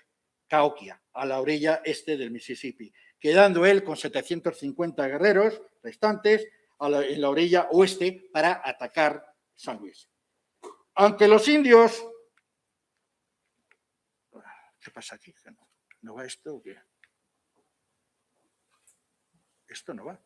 Cahokia, a la orilla este del Mississippi, quedando él con 750 guerreros restantes en la orilla oeste para atacar San Luis. Aunque los indios... ¿Qué pasa aquí? ¿No va esto o qué? Esto no va.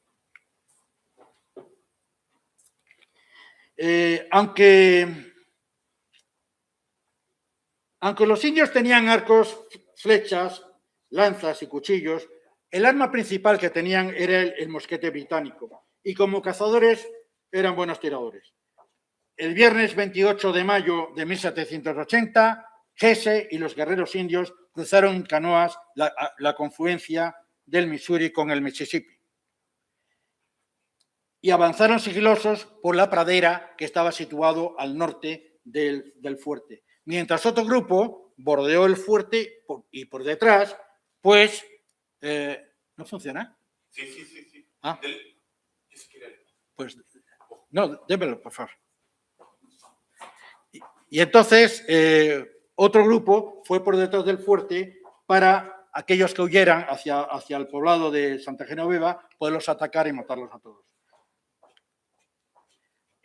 Aunque los indios tenían arcos, flechas, lanzas y cuchillos, el arma principal que tenían era el mosquete británico, y como cazadores eran buenos tiradores. El viernes 28 de mayo de 1780, Hesse y los guerreros indios cruzaron en canoas la confluencia del Missouri con el Mississippi y avanzaron sigilosos por la pradera que estaba situado al norte del fuerte, mientras otro grupo bordeó el fuerte y por detrás, pues, ¿no funciona? Sí. Ah. Pues, no, démelo, por favor. Y entonces, otro grupo fue por detrás del fuerte para aquellos que huyeran hacia el poblado de Santa Genoveva, poderlos atacar y matarlos a todos.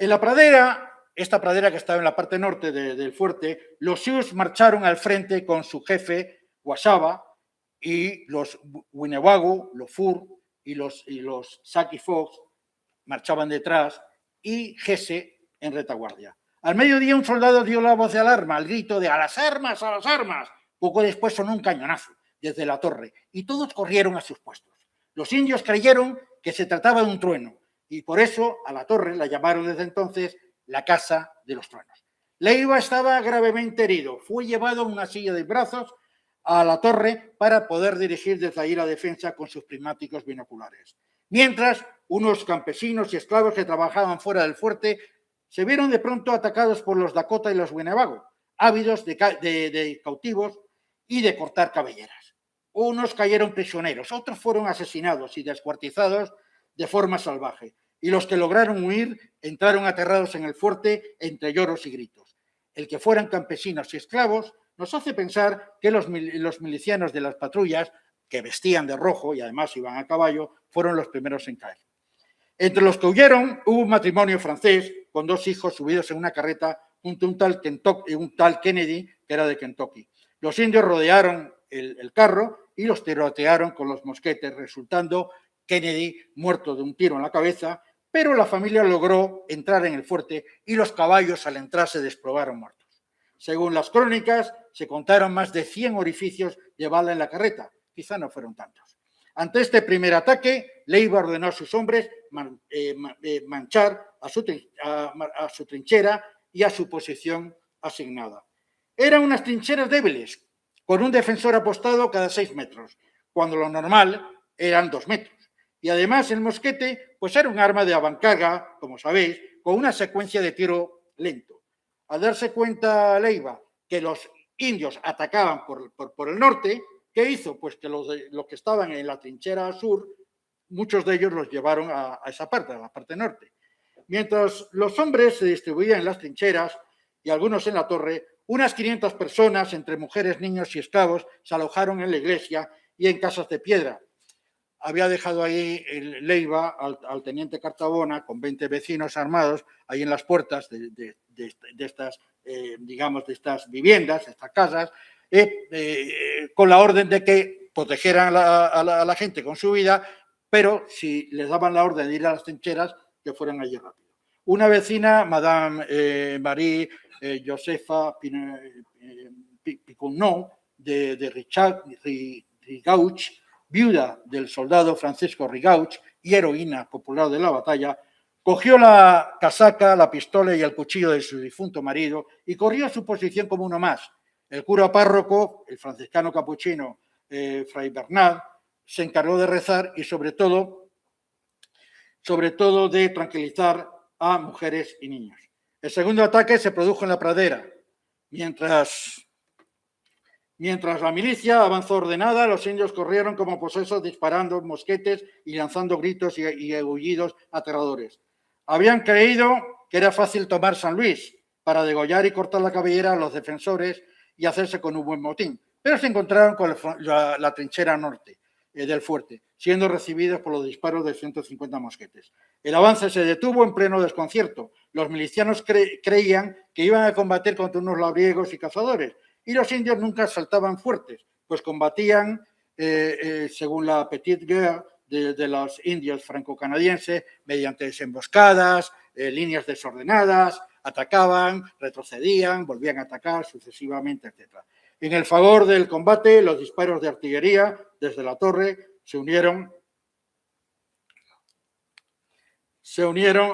En la pradera, esta pradera que estaba en la parte norte del fuerte, los Sioux marcharon al frente con su jefe, Wasaba, y los Winnebago, los Fur y los Sac y Fox marchaban detrás y Hesse en retaguardia. Al mediodía un soldado dio la voz de alarma, al grito de ¡a las armas, a las armas! Poco después sonó un cañonazo desde la torre y todos corrieron a sus puestos. Los indios creyeron que se trataba de un trueno y por eso a la torre la llamaron desde entonces la Casa de los Truenos. Leiva estaba gravemente herido. Fue llevado en una silla de brazos a la torre para poder dirigir desde ahí la defensa con sus prismáticos binoculares. Mientras, unos campesinos y esclavos que trabajaban fuera del fuerte se vieron de pronto atacados por los Dakota y los Winnebago, ávidos de cautivos y de cortar cabelleras. Unos cayeron prisioneros, otros fueron asesinados y descuartizados de forma salvaje, y los que lograron huir entraron aterrados en el fuerte entre lloros y gritos. El que fueran campesinos y esclavos nos hace pensar que los milicianos de las patrullas, que vestían de rojo y además iban a caballo, fueron los primeros en caer. Entre los que huyeron hubo un matrimonio francés con 2 hijos subidos en una carreta junto a un tal Kennedy, que era de Kentucky. Los indios rodearon el carro y los tirotearon con los mosquetes, resultando Kennedy muerto de un tiro en la cabeza, pero la familia logró entrar en el fuerte y los caballos al entrar se desplomaron muertos. Según las crónicas, se contaron más de 100 orificios de bala en la carreta, quizá no fueron tantos. Ante este primer ataque, Leiva ordenó a sus hombres manchar a su trinchera y a su posición asignada. Eran unas trincheras débiles, con un defensor apostado cada 6 metros, cuando lo normal eran 2 metros. Y además el mosquete pues era un arma de avancarga, como sabéis, con una secuencia de tiro lento. Al darse cuenta Leiva que los indios atacaban por el norte, ¿qué hizo? Pues que los que estaban en la trinchera sur, muchos de ellos los llevaron a esa parte, a la parte norte. Mientras los hombres se distribuían en las trincheras y algunos en la torre, unas 500 personas, entre mujeres, niños y esclavos, se alojaron en la iglesia y en casas de piedra. Había dejado ahí Leiva al teniente Cartabona con 20 vecinos armados ahí en las puertas de estas, digamos, de estas viviendas, de estas casas, con la orden de que protegieran a la gente con su vida, pero si les daban la orden de ir a las trincheras, que fueran allí rápido. Una vecina, Madame Marie Josefa Piconneau, de Rigauch, viuda del soldado Francisco Rigauch y heroína popular de la batalla, cogió la casaca, la pistola y el cuchillo de su difunto marido y corrió a su posición como uno más. El cura párroco, el franciscano capuchino Fray Bernard, se encargó de rezar y sobre todo de tranquilizar a mujeres y niños. El segundo ataque se produjo en la pradera. Mientras la milicia avanzó ordenada, los indios corrieron como posesos disparando mosquetes y lanzando gritos y aullidos aterradores. Habían creído que era fácil tomar San Luis para degollar y cortar la cabellera a los defensores y hacerse con un buen motín, pero se encontraron con la trinchera norte del fuerte, siendo recibidos por los disparos de 150 mosquetes. El avance se detuvo en pleno desconcierto. Los milicianos creían que iban a combatir contra unos labriegos y cazadores, y los indios nunca saltaban fuertes, pues combatían, según la Petite Guerre de los indios franco-canadienses, mediante desemboscadas, líneas desordenadas, atacaban, retrocedían, volvían a atacar sucesivamente, etc. En el favor del combate, los disparos de artillería desde la torre se unieron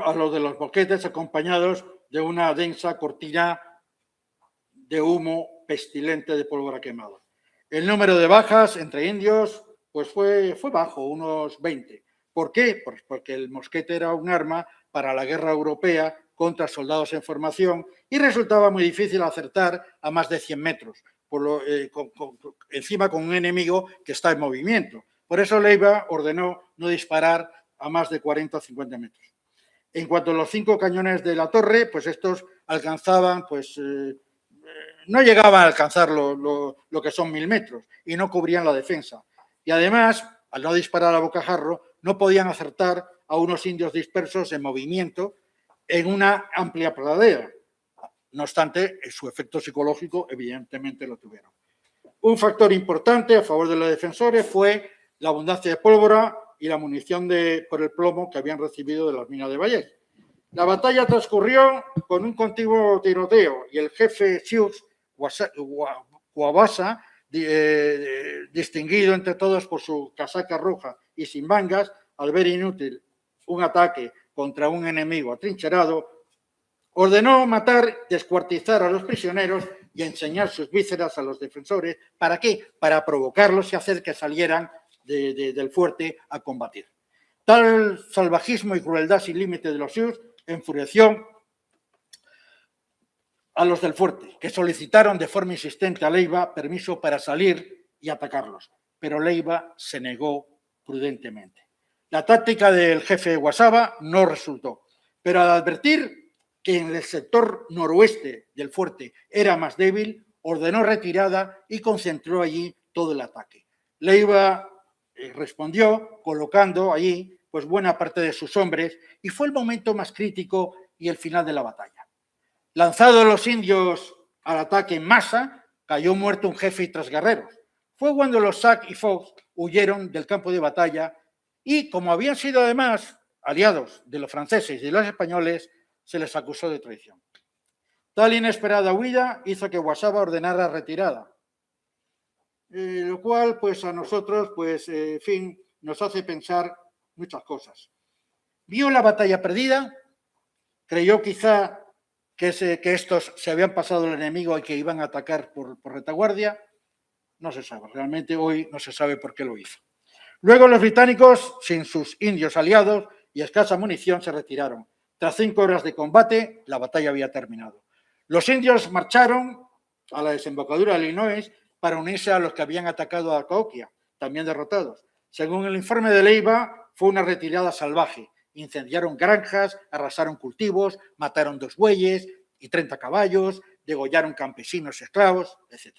a los de los mosquetes, acompañados de una densa cortina de humo pestilente de pólvora quemada. El número de bajas entre indios pues fue bajo, unos 20. ¿Por qué? Pues porque el mosquete era un arma para la guerra europea contra soldados en formación y resultaba muy difícil acertar a más de 100 metros, encima con un enemigo que está en movimiento. Por eso Leiva ordenó no disparar a más de 40 o 50 metros. En cuanto a los 5 cañones de la torre, pues estos alcanzaban, no llegaban a alcanzar lo que son 1000 metros y no cubrían la defensa. Y además, al no disparar a bocajarro, no podían acertar a unos indios dispersos en movimiento en una amplia pradera. No obstante, su efecto psicológico evidentemente lo tuvieron. Un factor importante a favor de los defensores fue la abundancia de pólvora y la munición por el plomo que habían recibido de las minas de Vallés. La batalla transcurrió con un continuo tiroteo y el jefe Sioux Guabasa, distinguido entre todos por su casaca roja y sin mangas, al ver inútil un ataque contra un enemigo atrincherado, ordenó matar, descuartizar a los prisioneros y enseñar sus vísceras a los defensores. ¿Para qué? Para provocarlos y hacer que salieran del fuerte a combatir. Tal salvajismo y crueldad sin límite de los Sioux enfureció a los del fuerte, que solicitaron de forma insistente a Leiva permiso para salir y atacarlos, pero Leiva se negó prudentemente. La táctica del jefe Guasaba no resultó, pero al advertir que en el sector noroeste del fuerte era más débil, ordenó retirada y concentró allí todo el ataque. Leiva respondió colocando allí pues buena parte de sus hombres y fue el momento más crítico y el final de la batalla. Lanzados los indios al ataque en masa, cayó muerto un jefe y 3 guerreros. Fue cuando los Sac y Fox huyeron del campo de batalla y, como habían sido además aliados de los franceses y de los españoles, se les acusó de traición. Tal inesperada huida hizo que Guasaba ordenara retirada, lo cual pues a nosotros en fin, nos hace pensar muchas cosas. Vio la batalla perdida, creyó quizá que estos se habían pasado el enemigo y que iban a atacar por retaguardia. No se sabe, realmente hoy no se sabe por qué lo hizo. Luego los británicos, sin sus indios aliados y escasa munición, se retiraron. Tras 5 horas de combate, la batalla había terminado. Los indios marcharon a la desembocadura del Illinois para unirse a los que habían atacado a Cahokia, también derrotados. Según el informe de Leiva, fue una retirada salvaje. Incendiaron granjas, arrasaron cultivos, mataron 2 bueyes y 30 caballos, degollaron campesinos y esclavos, etc.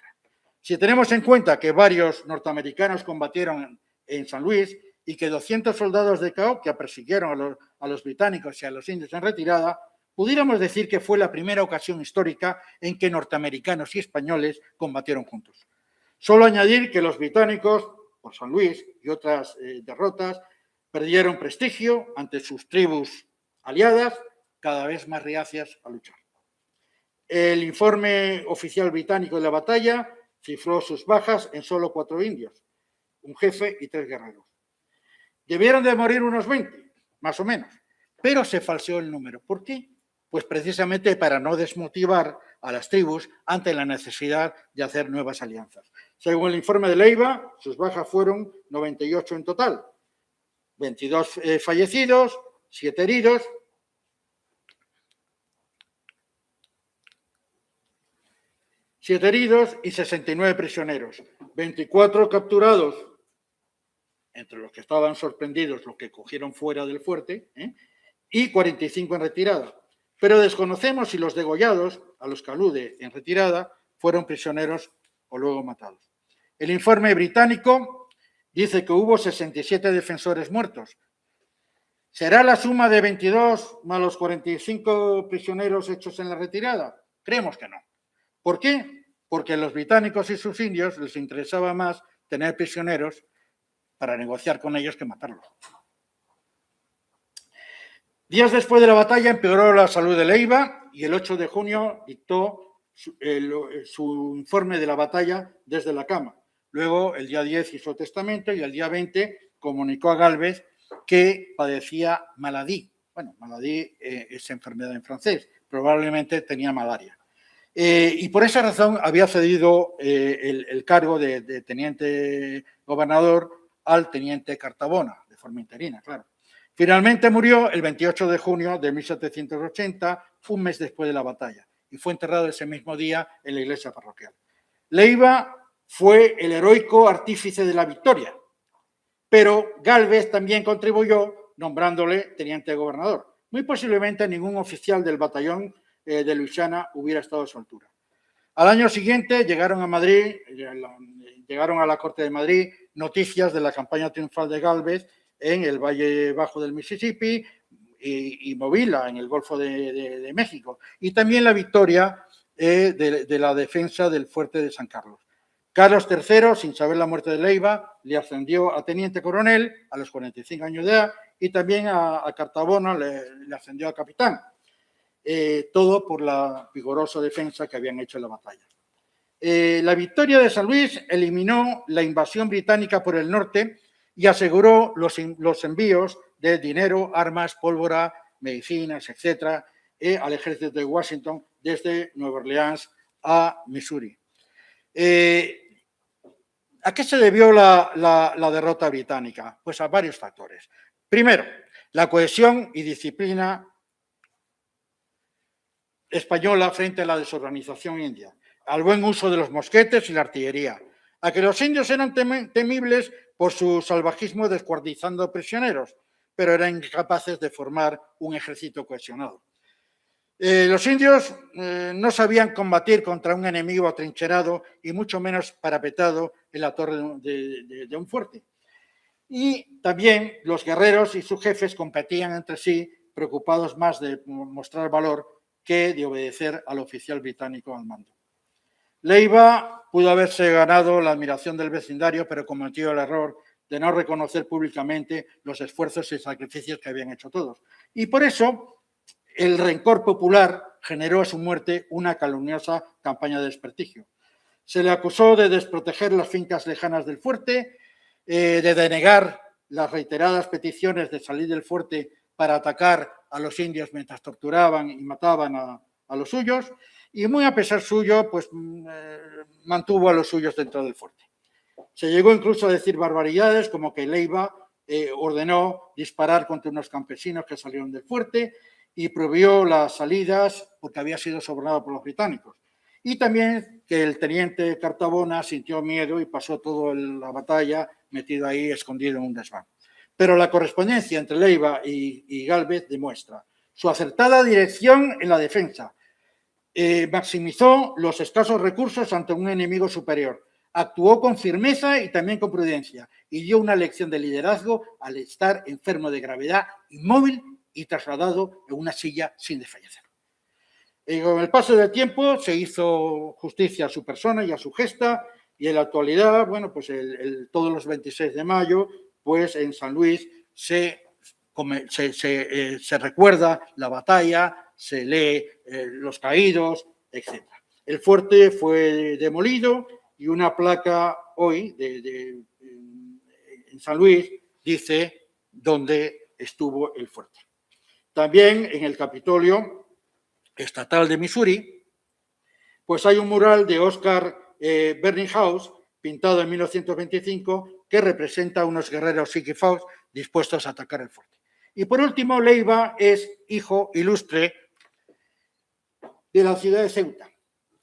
Si tenemos en cuenta que varios norteamericanos combatieron en San Luis y que 200 soldados de Cahokia persiguieron a los británicos y a los indios en retirada, pudiéramos decir que fue la primera ocasión histórica en que norteamericanos y españoles combatieron juntos. Solo añadir que los británicos, por San Luis y otras derrotas, perdieron prestigio ante sus tribus aliadas, cada vez más reacias a luchar. El informe oficial británico de la batalla cifró sus bajas en solo 4 indios, un jefe y 3 guerreros. Debieron de morir unos 20, más o menos, pero se falseó el número. ¿Por qué? Pues precisamente para no desmotivar a las tribus ante la necesidad de hacer nuevas alianzas. Según el informe de Leiva, sus bajas fueron 98 en total. 22 fallecidos, 7 heridos. Y 69 prisioneros. 24 capturados, entre los que estaban sorprendidos, los que cogieron fuera del fuerte, y 45 en retirada. Pero desconocemos si los degollados, a los que alude en retirada, fueron prisioneros o luego matados. El informe británico dice que hubo 67 defensores muertos. ¿Será la suma de 22 más los 45 prisioneros hechos en la retirada? Creemos que no. ¿Por qué? Porque a los británicos y sus indios les interesaba más tener prisioneros para negociar con ellos que matarlos. Días después de la batalla empeoró la salud de Leiva y el 8 de junio dictó su informe de la batalla desde la cama. Luego, el día 10 hizo testamento y el día 20 comunicó a Gálvez que padecía maladie. Bueno, maladie es enfermedad en francés, probablemente tenía malaria. Y por esa razón había cedido el cargo de teniente gobernador al teniente Cartabona, de forma interina, claro. Finalmente murió el 28 de junio de 1780, un mes después de la batalla, y fue enterrado ese mismo día en la iglesia parroquial. Leiva fue el heroico artífice de la victoria, pero Gálvez también contribuyó nombrándole teniente gobernador. Muy posiblemente ningún oficial del batallón de Luisiana hubiera estado a su altura. Al año siguiente llegaron a Madrid, llegaron a la corte de Madrid noticias de la campaña triunfal de Gálvez en el Valle Bajo del Mississippi y Movila, en el Golfo de México, y también la victoria de la defensa del fuerte de San Carlos. Carlos III, sin saber la muerte de Leiva, le ascendió a teniente coronel a los 45 años de edad y también a Cartabona le ascendió a capitán. Todo por la vigorosa defensa que habían hecho en la batalla. La victoria de San Luis eliminó la invasión británica por el norte y aseguró los envíos de dinero, armas, pólvora, medicinas, etcétera, al ejército de Washington desde Nueva Orleans a Missouri. ¿A qué se debió la derrota británica? Pues a varios factores. Primero, la cohesión y disciplina española frente a la desorganización india, al buen uso de los mosquetes y la artillería, a que los indios eran temibles por su salvajismo descuartizando prisioneros, pero eran incapaces de formar un ejército cohesionado. Los indios no sabían combatir contra un enemigo atrincherado y mucho menos parapetado en la torre de un fuerte. Y también los guerreros y sus jefes competían entre sí, preocupados más de mostrar valor que de obedecer al oficial británico al mando. Leiva pudo haberse ganado la admiración del vecindario, pero cometió el error de no reconocer públicamente los esfuerzos y sacrificios que habían hecho todos. Y por eso el rencor popular generó a su muerte una calumniosa campaña de desprestigio. Se le acusó de desproteger las fincas lejanas del fuerte, de denegar las reiteradas peticiones de salir del fuerte para atacar a los indios mientras torturaban y mataban a los suyos, y muy a pesar suyo, pues mantuvo a los suyos dentro del fuerte. Se llegó incluso a decir barbaridades como que Leiva ordenó disparar contra unos campesinos que salieron del fuerte y prohibió las salidas porque había sido sobornado por los británicos. Y también que el teniente Cartabona sintió miedo y pasó toda la batalla metido ahí, escondido en un desván. Pero la correspondencia entre Leiva y Gálvez demuestra su acertada dirección en la defensa. Maximizó los escasos recursos ante un enemigo superior. Actuó con firmeza y también con prudencia y dio una lección de liderazgo al estar enfermo de gravedad, inmóvil y trasladado en una silla sin desfallecer. Y con el paso del tiempo se hizo justicia a su persona y a su gesta, y en la actualidad, bueno, pues todos los 26 de mayo, pues en San Luis se recuerda la batalla, se lee los caídos, etc. El fuerte fue demolido y una placa hoy en San Luis dice dónde estuvo el fuerte. También en el Capitolio Estatal de Missouri, pues hay un mural de Oscar Berninghaus, pintado en 1925, que representa a unos guerreros Siegfried dispuestos a atacar el fuerte. Y por último, Leiva es hijo ilustre de la ciudad de Ceuta.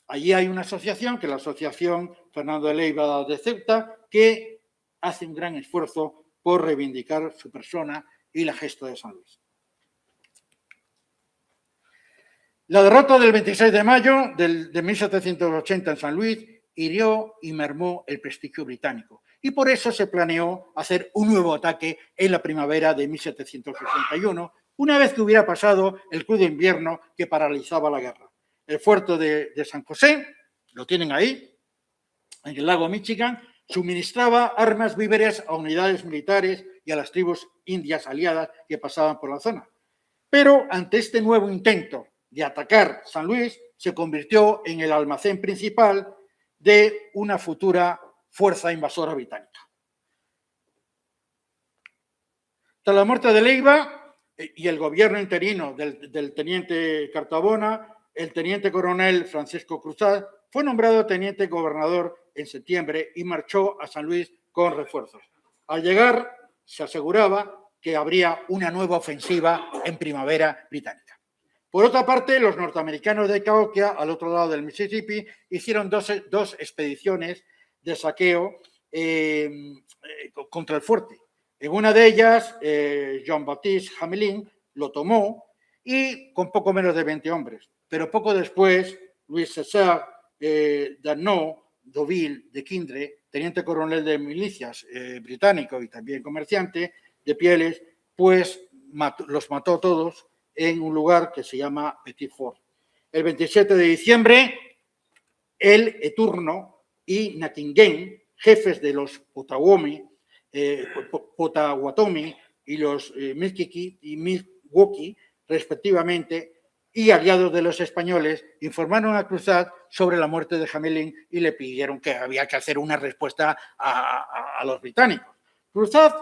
Allí hay una asociación, que es la Asociación Fernando de Leiva de Ceuta, que hace un gran esfuerzo por reivindicar su persona y la gesta de San Luis. La derrota del 26 de mayo de 1780 en San Luis hirió y mermó el prestigio británico y por eso se planeó hacer un nuevo ataque en la primavera de 1761, una vez que hubiera pasado el crudo invierno que paralizaba la guerra. El fuerte de San José, lo tienen ahí, en el lago Michigan, suministraba armas, víveres a unidades militares y a las tribus indias aliadas que pasaban por la zona. pero ante este nuevo intento de atacar San Luis, se convirtió en el almacén principal de una futura fuerza invasora británica. Tras la muerte de Leiva y el gobierno interino del teniente Cartabona, el teniente coronel Francisco Cruzat fue nombrado teniente gobernador en septiembre y marchó a San Luis con refuerzos. Al llegar, se aseguraba que habría una nueva ofensiva en primavera británica. Por otra parte, los norteamericanos de Cahokia, al otro lado del Mississippi, hicieron dos expediciones de saqueo contra el fuerte. En una de ellas, Jean-Baptiste Hamelin lo tomó y con poco menos de 20 hombres. Pero poco después, Louis César Danneau Deauville de Quindre, teniente coronel de milicias británico y también comerciante de pieles, pues los mató todos en un lugar que se llama Petit Fort. El 27 de diciembre, el Eturno y Natinguen, jefes de los Potawatomi y los Milwaukee y Milwaukee, respectivamente, y aliados de los españoles, informaron a Cruzat sobre la muerte de Hamelin y le pidieron que había que hacer una respuesta a los británicos. Cruzat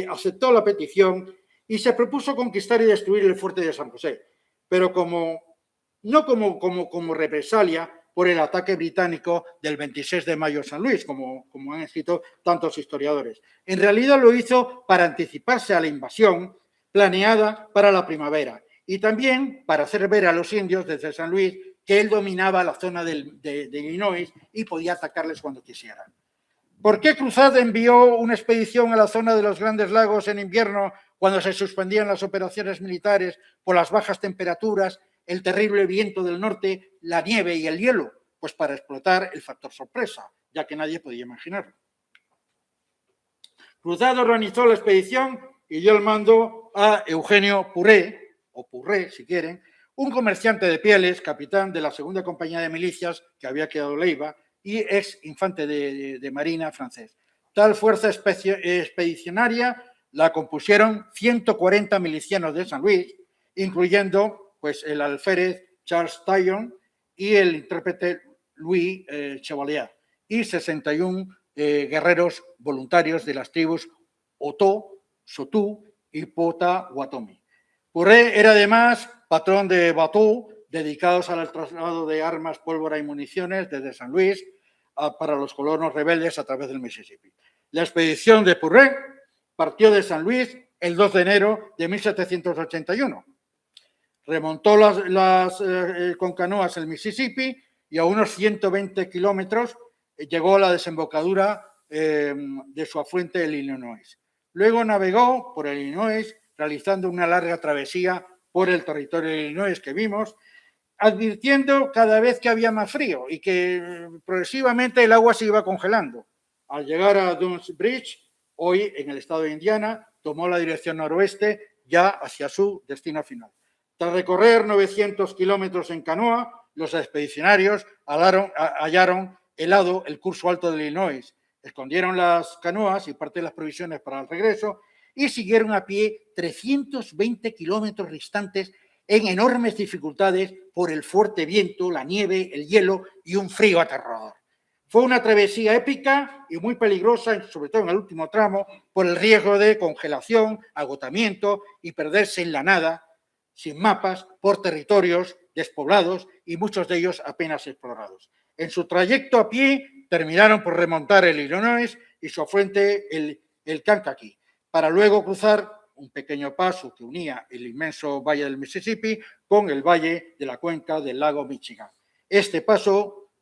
aceptó la petición y se propuso conquistar y destruir el fuerte de San José, pero no como represalia por el ataque británico del 26 de mayo a San Luis, como han escrito tantos historiadores. En realidad lo hizo para anticiparse a la invasión planeada para la primavera y también para hacer ver a los indios desde San Luis que él dominaba la zona de Illinois y podía atacarles cuando quisieran. ¿Por qué Cruzat envió una expedición a la zona de los Grandes Lagos en invierno cuando se suspendían las operaciones militares por las bajas temperaturas, el terrible viento del norte, la nieve y el hielo? Pues para explotar el factor sorpresa, ya que nadie podía imaginarlo. Cruzat organizó la expedición y dio el mando a Eugenio Purré, o Purré si quieren, un comerciante de pieles, capitán de la segunda compañía de milicias que había quedado Leiva y ex infante de marina francés. Tal fuerza expedicionaria la compusieron 140 milicianos de San Luis, incluyendo pues, el alférez Charles Tyon y el intérprete Louis Chevalier, y 61 guerreros voluntarios de las tribus Oto, Sotú y Potawatomi. Purré era además patrón de bateaux dedicados al traslado de armas, pólvora y municiones desde San Luis para los colonos rebeldes a través del Mississippi. La expedición de Purré partió de San Luis el 2 de enero de 1781. Remontó con canoas el Mississippi y a unos 120 kilómetros llegó a la desembocadura de su afluente, el Illinois. Luego navegó por el Illinois, realizando una larga travesía por el territorio de Illinois que vimos, advirtiendo cada vez que había más frío y que progresivamente el agua se iba congelando. Al llegar a Dunes Bridge, hoy en el estado de Indiana, tomó la dirección noroeste ya hacia su destino final. Tras recorrer 900 kilómetros en canoa, los expedicionarios hallaron helado el curso alto del Illinois, escondieron las canoas y parte de las provisiones para el regreso y siguieron a pie 320 kilómetros distantes en enormes dificultades por el fuerte viento, la nieve, el hielo y un frío aterrador. Fue una travesía épica y muy peligrosa, sobre todo en el último tramo, por el riesgo de congelación, agotamiento y perderse en la nada, sin mapas, por territorios despoblados y muchos de ellos apenas explorados. En su trayecto a pie terminaron por remontar el Illinois y su afluente el Kankakee, para luego cruzar un pequeño paso que unía el inmenso valle del Mississippi con el valle de la cuenca del lago Michigan. Este paso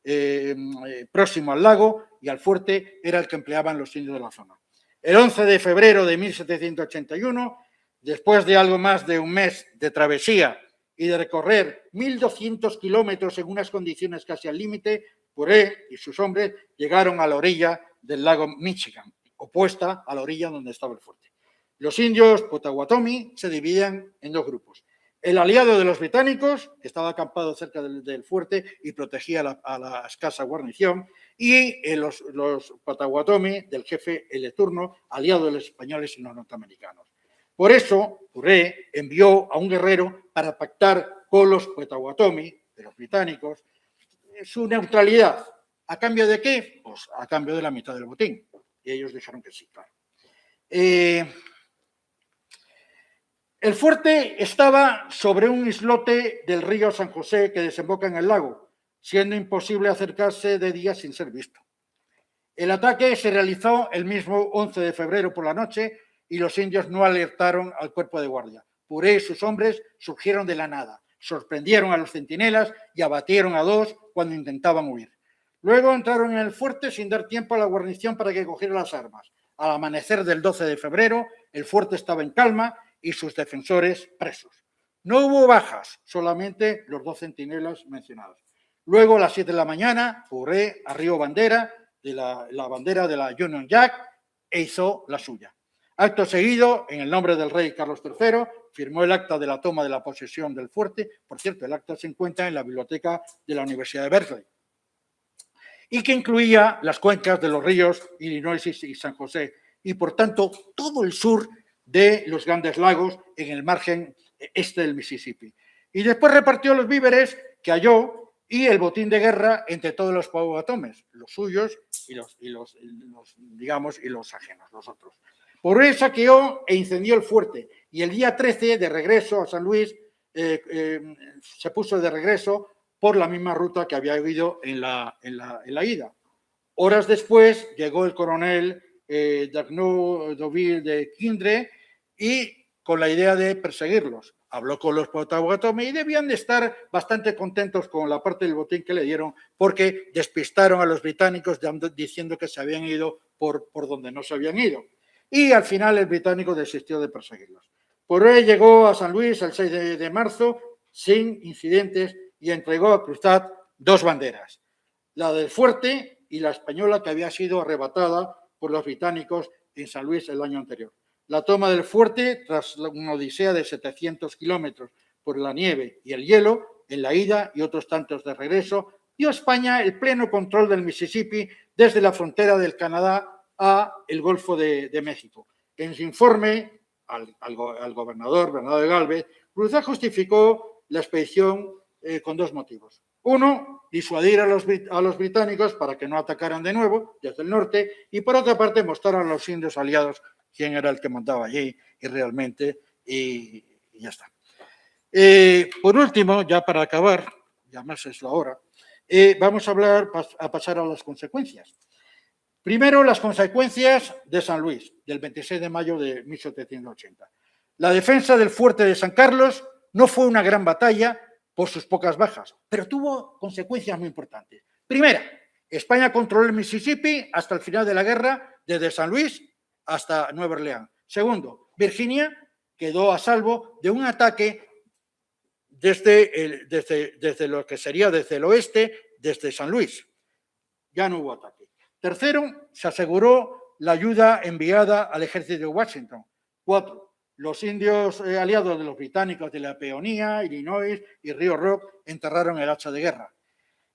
próximo al lago y al fuerte era el que empleaban los indios de la zona. El 11 de febrero de 1781, después de algo más de un mes de travesía y de recorrer 1.200 kilómetros en unas condiciones casi al límite, Purré y sus hombres llegaron a la orilla del lago Michigan, opuesta a la orilla donde estaba el fuerte. Los indios Potawatomi se dividían en dos grupos. El aliado de los británicos, que estaba acampado cerca del fuerte y protegía a la escasa guarnición, y los Potawatomi del jefe el Eturno, aliado de los españoles y los norteamericanos. Por eso, Puré envió a un guerrero para pactar con los Potawatomi, de los británicos, su neutralidad. ¿A cambio de qué? Pues a cambio de la mitad del botín. Y ellos dijeron que sí, claro. El fuerte estaba sobre un islote del río San José que desemboca en el lago, siendo imposible acercarse de día sin ser visto. El ataque se realizó el mismo 11 de febrero por la noche y los indios no alertaron al cuerpo de guardia. Puré y sus hombres surgieron de la nada, sorprendieron a los centinelas y abatieron a 2 cuando intentaban huir. Luego entraron en el fuerte sin dar tiempo a la guarnición para que cogiera las armas. Al amanecer del 12 de febrero, el fuerte estaba en calma y sus defensores presos. No hubo bajas, solamente los 2 centinelas mencionados. Luego, a las 7 de la mañana, Puré arrió bandera de la bandera de la Union Jack e hizo la suya. Acto seguido, en el nombre del rey Carlos III, firmó el acta de la toma de la posesión del fuerte. Por cierto, el acta se encuentra en la biblioteca de la Universidad de Berkeley, y que incluía las cuencas de los ríos Illinois y San José, y por tanto todo el sur de los Grandes Lagos en el margen este del Mississippi. Y después repartió los víveres que halló y el botín de guerra entre todos los Potawatomis, los suyos y los ajenos, los otros. Puré saqueó e incendió el fuerte y el día 13, de regreso a San Luis, se puso de regreso por la misma ruta que había ido en la ida. Horas después llegó el coronel D'Arnaud Deauville de Quindre y con la idea de perseguirlos. Habló con los Potawatomi y debían de estar bastante contentos con la parte del botín que le dieron porque despistaron a los británicos diciendo que se habían ido por donde no se habían ido. Y al final el británico desistió de perseguirlos. Puré llegó a San Luis el 6 de marzo sin incidentes y entregó a Cruzat 2 banderas, la del fuerte y la española que había sido arrebatada por los británicos en San Luis el año anterior. La toma del fuerte, tras una odisea de 700 kilómetros por la nieve y el hielo, en la ida y otros tantos de regreso, dio a España el pleno control del Mississippi desde la frontera del Canadá a el Golfo de México. En su informe al gobernador Bernardo de Gálvez, Cruzat justificó la expedición con 2 motivos. Uno, disuadir a los británicos para que no atacaran de nuevo desde el norte y, por otra parte, mostrar a los indios aliados quién era el que mandaba allí y realmente, y ya está. Por último, ya para acabar, ya más es la hora, vamos a pasar a las consecuencias. Primero, las consecuencias de San Luis, del 26 de mayo de 1780. La defensa del fuerte de San Carlos no fue una gran batalla por sus pocas bajas, pero tuvo consecuencias muy importantes. Primera, España controló el Mississippi hasta el final de la guerra, desde San Luis hasta Nueva Orleans. Segundo, Virginia quedó a salvo de un ataque desde lo que sería desde el oeste, desde San Luis. Ya no hubo ataque. Tercero, se aseguró la ayuda enviada al ejército de Washington. 4. Los indios aliados de los británicos de la Peonía, Illinois y Río Rock enterraron el hacha de guerra.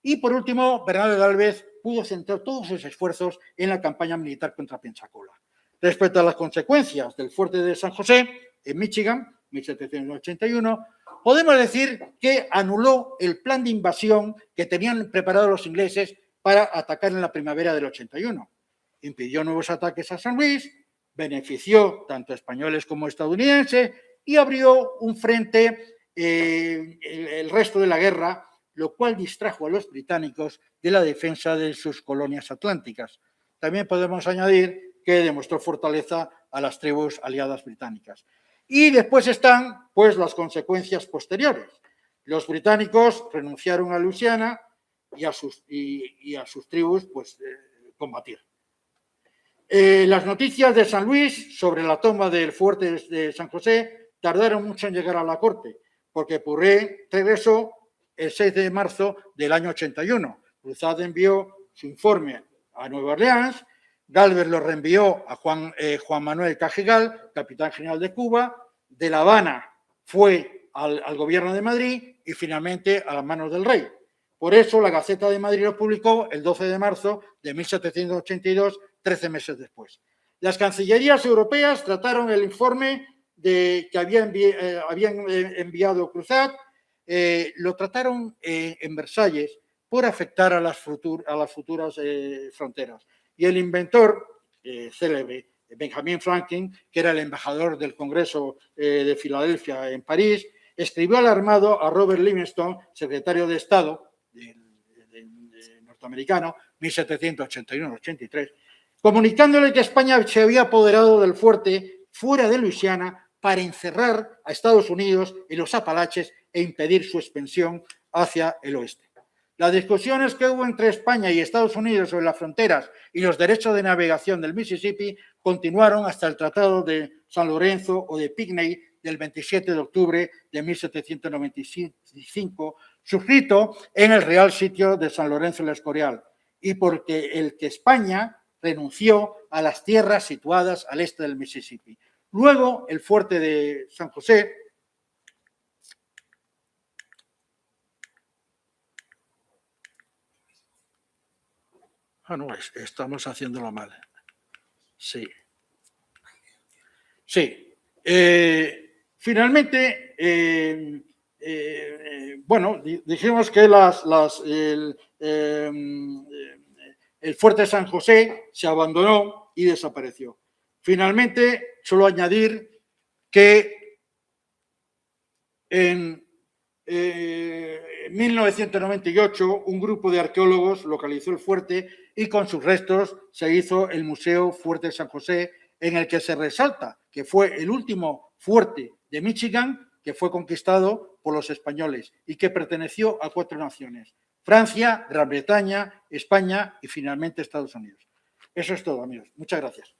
Y por último, Bernardo de Gálvez pudo centrar todos sus esfuerzos en la campaña militar contra Pensacola. Respecto a las consecuencias del fuerte de San José, en Michigan, 1781, podemos decir que anuló el plan de invasión que tenían preparado los ingleses para atacar en la primavera del 81. Impidió nuevos ataques a San Luis, benefició tanto a españoles como estadounidenses y abrió un frente el resto de la guerra, lo cual distrajo a los británicos de la defensa de sus colonias atlánticas. También podemos añadir que demostró fortaleza a las tribus aliadas británicas. Y después están, pues, las consecuencias posteriores. Los británicos renunciaron a Luisiana y a sus tribus, pues, combatir. Las noticias de San Luis sobre la toma del fuerte de San José tardaron mucho en llegar a la corte, porque Puré regresó el 6 de marzo del año 81. Cruzat envió su informe a Nueva Orleans, Gálvez lo reenvió a Juan Manuel Cajigal, capitán general de Cuba, de La Habana fue al gobierno de Madrid y finalmente a las manos del rey. Por eso la Gaceta de Madrid lo publicó el 12 de marzo de 1782, 13 meses después. Las cancillerías europeas trataron el informe que habían enviado Cruzat, lo trataron en Versalles por afectar a las futuras fronteras. Y el inventor célebre, Benjamin Franklin, que era el embajador del Congreso de Filadelfia en París, escribió alarmado a Robert Livingston, secretario de Estado norteamericano, 1781-83, comunicándole que España se había apoderado del fuerte fuera de Luisiana para encerrar a Estados Unidos en los Apalaches e impedir su expansión hacia el oeste. Las discusiones que hubo entre España y Estados Unidos sobre las fronteras y los derechos de navegación del Mississippi continuaron hasta el Tratado de San Lorenzo o de Pinckney del 27 de octubre de 1795, suscrito en el Real Sitio de San Lorenzo el Escorial, y porque el que España renunció a las tierras situadas al este del Mississippi. Luego, el fuerte de San José, no, estamos haciéndolo mal. Sí. Sí. Finalmente, bueno, dijimos que el fuerte de San José se abandonó y desapareció. Finalmente, solo añadir que en 1998 un grupo de arqueólogos localizó el fuerte y con sus restos se hizo el Museo Fuerte de San José, en el que se resalta que fue el último fuerte de Michigan que fue conquistado por los españoles y que perteneció a 4 naciones: Francia, Gran Bretaña, España y finalmente Estados Unidos. Eso es todo, amigos. Muchas gracias.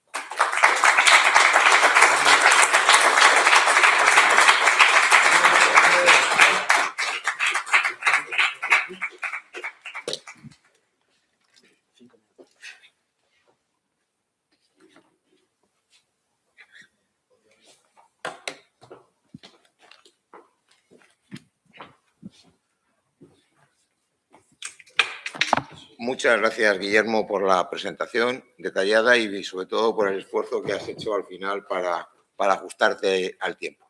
Muchas gracias, Guillermo, por la presentación detallada y sobre todo por el esfuerzo que has hecho al final para ajustarte al tiempo.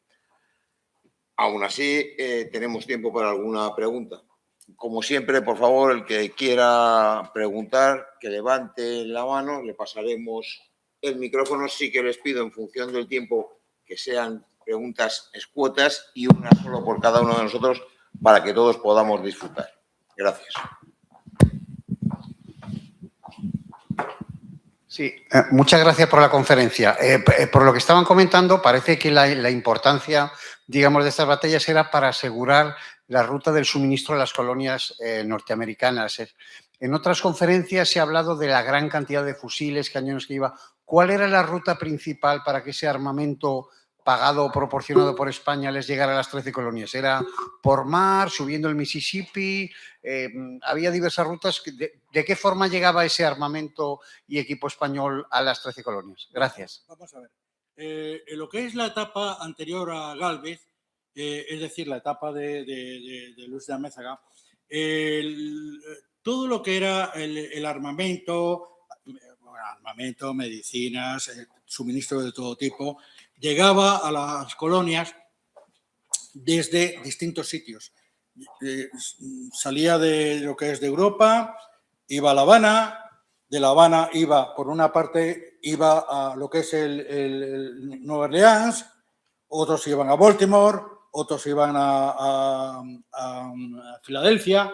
Aún así, tenemos tiempo para alguna pregunta. Como siempre, por favor, el que quiera preguntar, que levante la mano, le pasaremos el micrófono. Sí que les pido, en función del tiempo, que sean preguntas escuetas y una solo por cada uno de nosotros para que todos podamos disfrutar. Gracias. Sí, muchas gracias por la conferencia. Por lo que estaban comentando, parece que la importancia, digamos, de estas batallas era para asegurar la ruta del suministro a las colonias norteamericanas. En otras conferencias se ha hablado de la gran cantidad de fusiles, cañones que iba. ¿Cuál era la ruta principal para que ese armamento pagado o proporcionado por España les llegara a las 13 colonias? ¿Era por mar, subiendo el Mississippi? Había diversas rutas. ¿De qué forma llegaba ese armamento y equipo español a las 13 colonias? Gracias. Vamos a ver. En lo que es la etapa anterior a Gálvez, es decir, la etapa de Luis de Amézaga, todo lo que era el armamento, medicinas, suministro de todo tipo, llegaba a las colonias desde distintos sitios. Salía de lo que es de Europa, iba a La Habana, de La Habana iba, por una parte, iba a lo que es el Nueva Orleans, otros iban a Baltimore, otros iban a Filadelfia.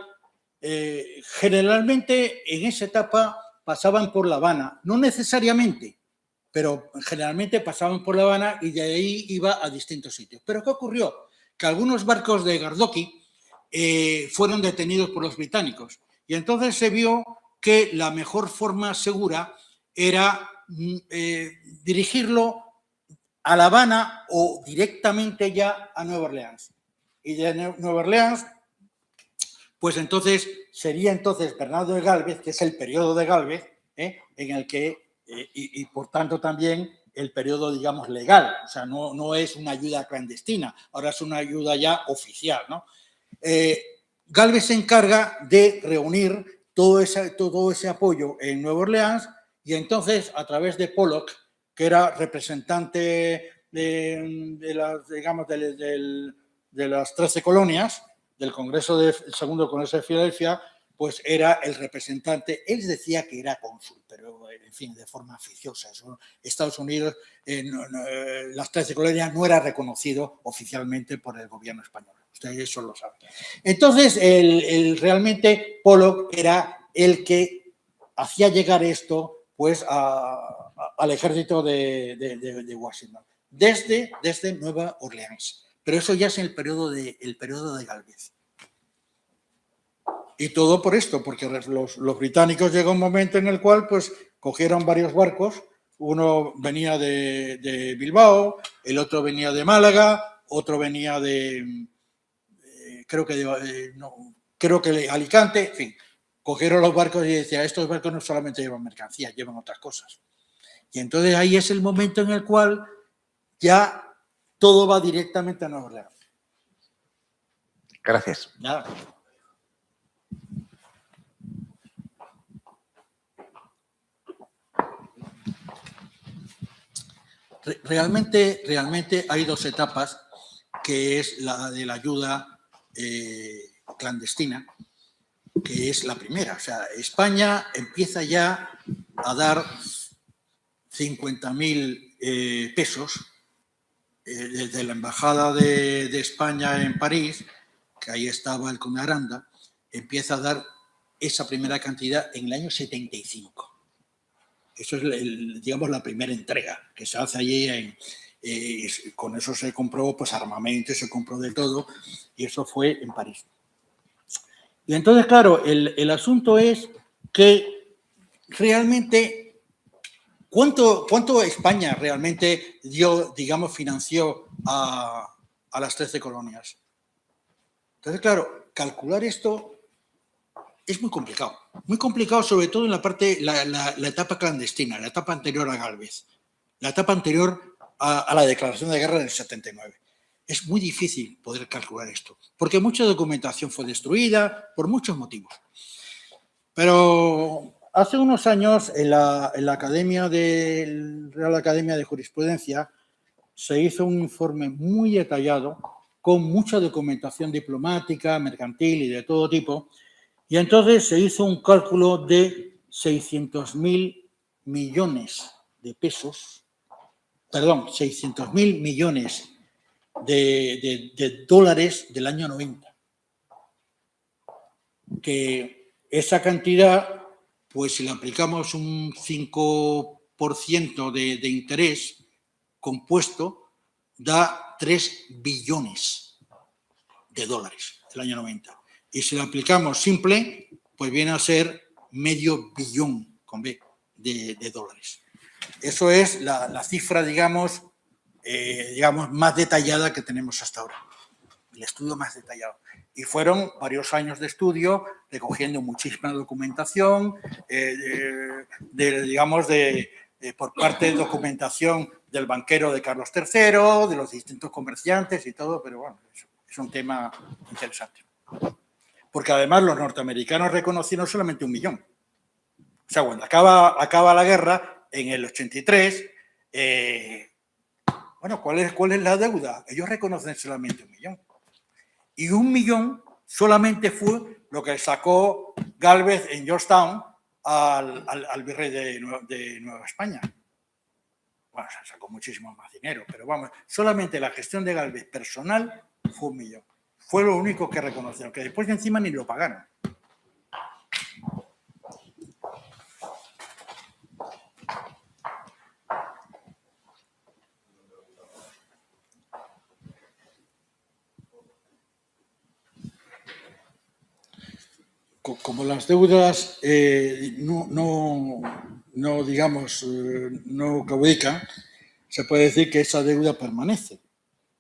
Generalmente en esa etapa pasaban por La Habana, no necesariamente, pero generalmente pasaban por La Habana y de ahí iba a distintos sitios. ¿Pero qué ocurrió? Que algunos barcos de Gardoqui fueron detenidos por los británicos y entonces se vio que la mejor forma segura era dirigirlo a La Habana o directamente ya a Nueva Orleans. Y de Nueva Orleans, pues entonces sería Bernardo de Gálvez, que es el periodo de Gálvez, en el que, y por tanto también el periodo, digamos, legal, o sea, no es una ayuda clandestina, ahora es una ayuda ya oficial, ¿no? Gálvez se encarga de reunir todo ese apoyo en Nueva Orleans y entonces, a través de Pollock, que era representante digamos, de las 13 colonias, del segundo Congreso de Filadelfia, pues era el representante. Él decía que era cónsul, pero en fin, de forma oficiosa. Estados Unidos, las 13 colonias no era reconocido oficialmente por el gobierno español. Ustedes eso lo saben. Entonces, realmente Pollock era el que hacía llegar esto pues al ejército de Washington, desde Nueva Orleans. Pero eso ya es el periodo de Gálvez. Y todo por esto, porque los británicos llegó un momento en el cual pues cogieron varios barcos. Uno venía de Bilbao, el otro venía de Málaga, otro venía creo que de Alicante, en fin. Cogieron los barcos y decían, estos barcos no solamente llevan mercancías, llevan otras cosas. Y entonces ahí es el momento en el cual ya todo va directamente a Nueva Orleans. Gracias. Nada. Realmente hay dos etapas, que es la de la ayuda clandestina, que es la primera. O sea, España empieza ya a dar 50.000 pesos desde la Embajada de España en París, que ahí estaba el conde Aranda, empieza a dar esa primera cantidad en el año 75. Eso es, digamos, la primera entrega que se hace allí. Con eso se compró pues, armamento, se compró de todo, y eso fue en París. Y entonces, claro, el asunto es que realmente, ¿cuánto España realmente dio, digamos, financió a las 13 colonias? Entonces, claro, calcular esto es muy complicado, sobre todo en la etapa clandestina, la etapa anterior a Gálvez, la etapa anterior a la declaración de guerra del 79. Es muy difícil poder calcular esto, porque mucha documentación fue destruida por muchos motivos. Pero hace unos años en la Real Academia de Jurisprudencia se hizo un informe muy detallado con mucha documentación diplomática, mercantil y de todo tipo. Y entonces se hizo un cálculo de 600.000 millones de pesos, perdón, 600.000 millones de dólares del año 90. Que esa cantidad, pues si le aplicamos un 5% de interés compuesto, da 3 billones de dólares del año 90. Y si lo aplicamos simple, pues viene a ser medio billón, con B, de dólares. Eso es la cifra, digamos, más detallada que tenemos hasta ahora. El estudio más detallado. Y fueron varios años de estudio, recogiendo muchísima documentación, por parte de documentación del banquero de Carlos III, de los distintos comerciantes y todo, pero bueno, es un tema interesante. Porque además los norteamericanos reconocieron solamente 1 millón. O sea, cuando acaba la guerra, en el 83, bueno, ¿cuál es la deuda? Ellos reconocen solamente 1 millón. Y 1 millón solamente fue lo que sacó Gálvez en Georgetown al virrey de Nueva España. Bueno, se sacó muchísimo más dinero, pero vamos, solamente la gestión de Gálvez personal fue 1 millón. Fue lo único que reconocieron, que después de encima ni lo pagaron. Como las deudas no caudican, se puede decir que esa deuda permanece.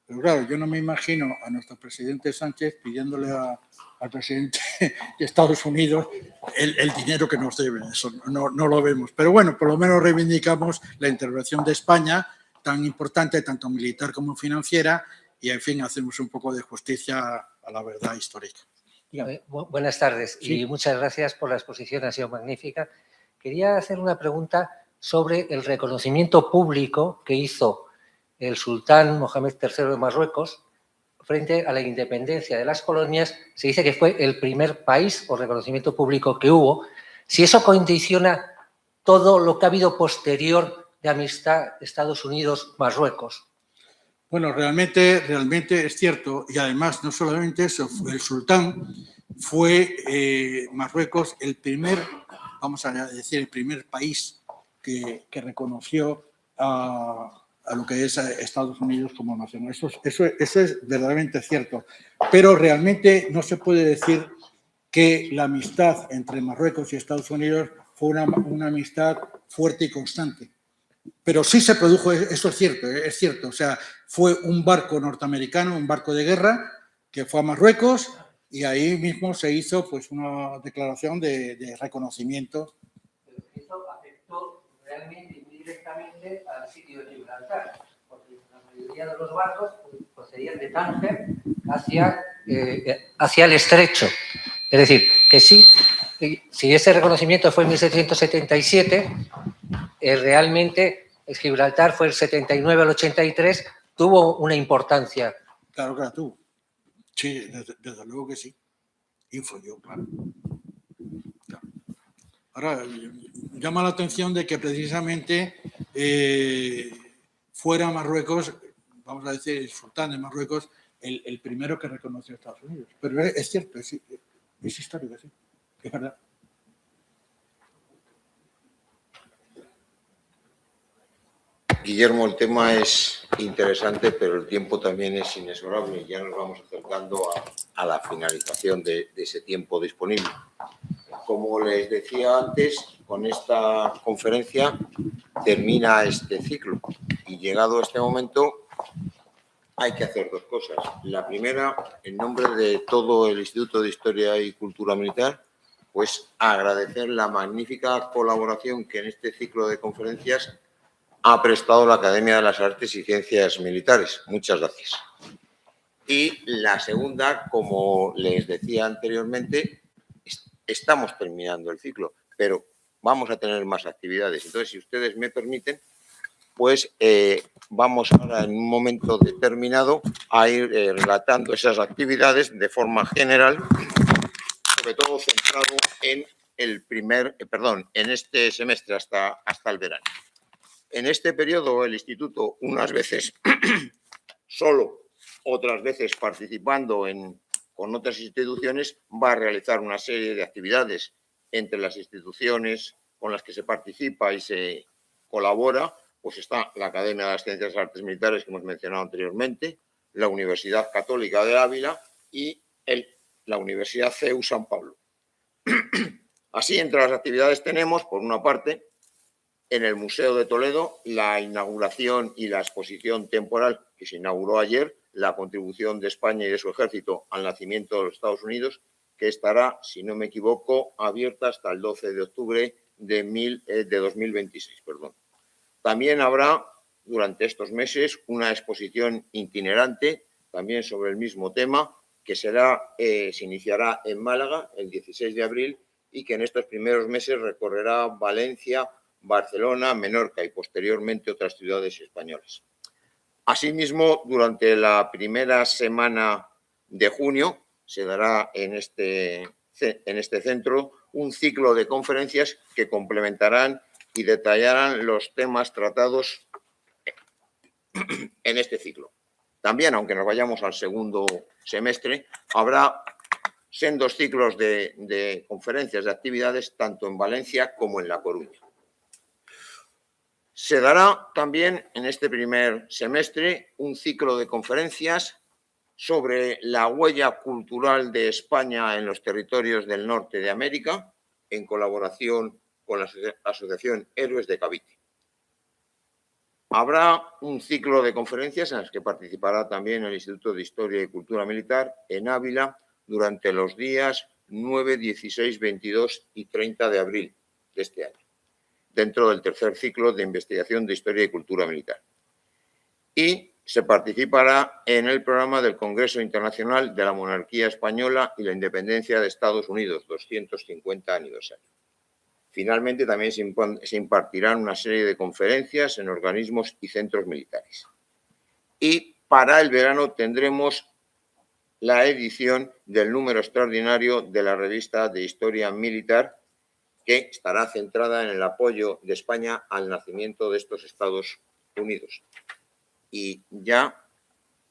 Pero claro, yo no me imagino a nuestro presidente Sánchez pidiéndole al presidente de Estados Unidos el dinero que nos debe. Eso no lo vemos. Pero bueno, por lo menos reivindicamos la intervención de España, tan importante, tanto militar como financiera, y en fin, hacemos un poco de justicia a la verdad histórica. Buenas tardes y muchas gracias por la exposición, ha sido magnífica. Quería hacer una pregunta sobre el reconocimiento público que hizo el sultán Mohamed III de Marruecos, frente a la independencia de las colonias, se dice que fue el primer país o reconocimiento público que hubo. Si eso condiciona todo lo que ha habido posterior de amistad Estados Unidos-Marruecos. Bueno, realmente es cierto, y además no solamente eso, el sultán fue Marruecos el primer, vamos a decir, el primer país que reconoció a lo que es Estados Unidos como nación. Eso es verdaderamente cierto, pero realmente no se puede decir que la amistad entre Marruecos y Estados Unidos fue una amistad fuerte y constante. Pero sí se produjo, eso es cierto. O sea, fue un barco norteamericano, un barco de guerra, que fue a Marruecos y ahí mismo se hizo pues una declaración de reconocimiento. Pero eso afectó realmente y muy directamente al sitio de Gibraltar, porque la mayoría de los barcos procedían de Tánger hacia el estrecho. Es decir, que sí, si ese reconocimiento fue en 1777, realmente Gibraltar fue el 79 al 83, tuvo una importancia. Claro que la tuvo. Sí, desde luego que sí. Influyó, claro. Ahora, llama la atención de que precisamente fuera Marruecos, vamos a decir, el sultán de Marruecos, el primero que reconoció a Estados Unidos. Pero es cierto, es histórico, sí, es verdad. Guillermo, el tema es interesante, pero el tiempo también es inexorable. Ya nos vamos acercando a la finalización de ese tiempo disponible. Como les decía antes, con esta conferencia termina este ciclo y llegado a este momento hay que hacer dos cosas. La primera, en nombre de todo el Instituto de Historia y Cultura Militar, pues agradecer la magnífica colaboración que en este ciclo de conferencias ha prestado la Academia de las Artes y Ciencias Militares. Muchas gracias. Y la segunda, como les decía anteriormente, estamos terminando el ciclo, pero vamos a tener más actividades. Entonces, si ustedes me permiten, pues vamos ahora en un momento determinado a ir relatando esas actividades de forma general, sobre todo centrado en en este semestre hasta el verano. En este periodo, el Instituto, unas veces solo, otras veces participando con otras instituciones, va a realizar una serie de actividades entre las instituciones con las que se participa y se colabora. Pues está la Academia de las Ciencias y Artes Militares, que hemos mencionado anteriormente, la Universidad Católica de Ávila y la Universidad CEU San Pablo. Así, entre las actividades tenemos, por una parte, en el Museo de Toledo, la inauguración y la exposición temporal que se inauguró ayer, la contribución de España y de su ejército al nacimiento de los Estados Unidos, que estará, si no me equivoco, abierta hasta el 12 de octubre de 2026. También habrá, durante estos meses, una exposición itinerante, también sobre el mismo tema, que se iniciará en Málaga el 16 de abril y que en estos primeros meses recorrerá Valencia, Barcelona, Menorca y posteriormente otras ciudades españolas. Asimismo, durante la primera semana de junio se dará en este centro un ciclo de conferencias que complementarán y detallarán los temas tratados en este ciclo. También, aunque nos vayamos al segundo semestre, habrá sendos ciclos de conferencias, de actividades, tanto en Valencia como en La Coruña. Se dará también en este primer semestre un ciclo de conferencias sobre la huella cultural de España en los territorios del norte de América, en colaboración con la Asociación Héroes de Cavite. Habrá un ciclo de conferencias en las que participará también el Instituto de Historia y Cultura Militar en Ávila durante los días 9, 16, 22 y 30 de abril de este año, dentro del tercer ciclo de investigación de Historia y Cultura Militar. Y se participará en el programa del Congreso Internacional de la Monarquía Española y la Independencia de Estados Unidos, 250 aniversario. Finalmente, también se impartirán una serie de conferencias en organismos y centros militares. y para el verano tendremos la edición del número extraordinario de la revista de Historia Militar, que estará centrada en el apoyo de España al nacimiento de estos Estados Unidos. Y ya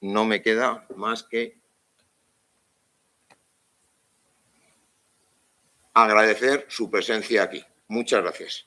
no me queda más que agradecer su presencia aquí. Muchas gracias.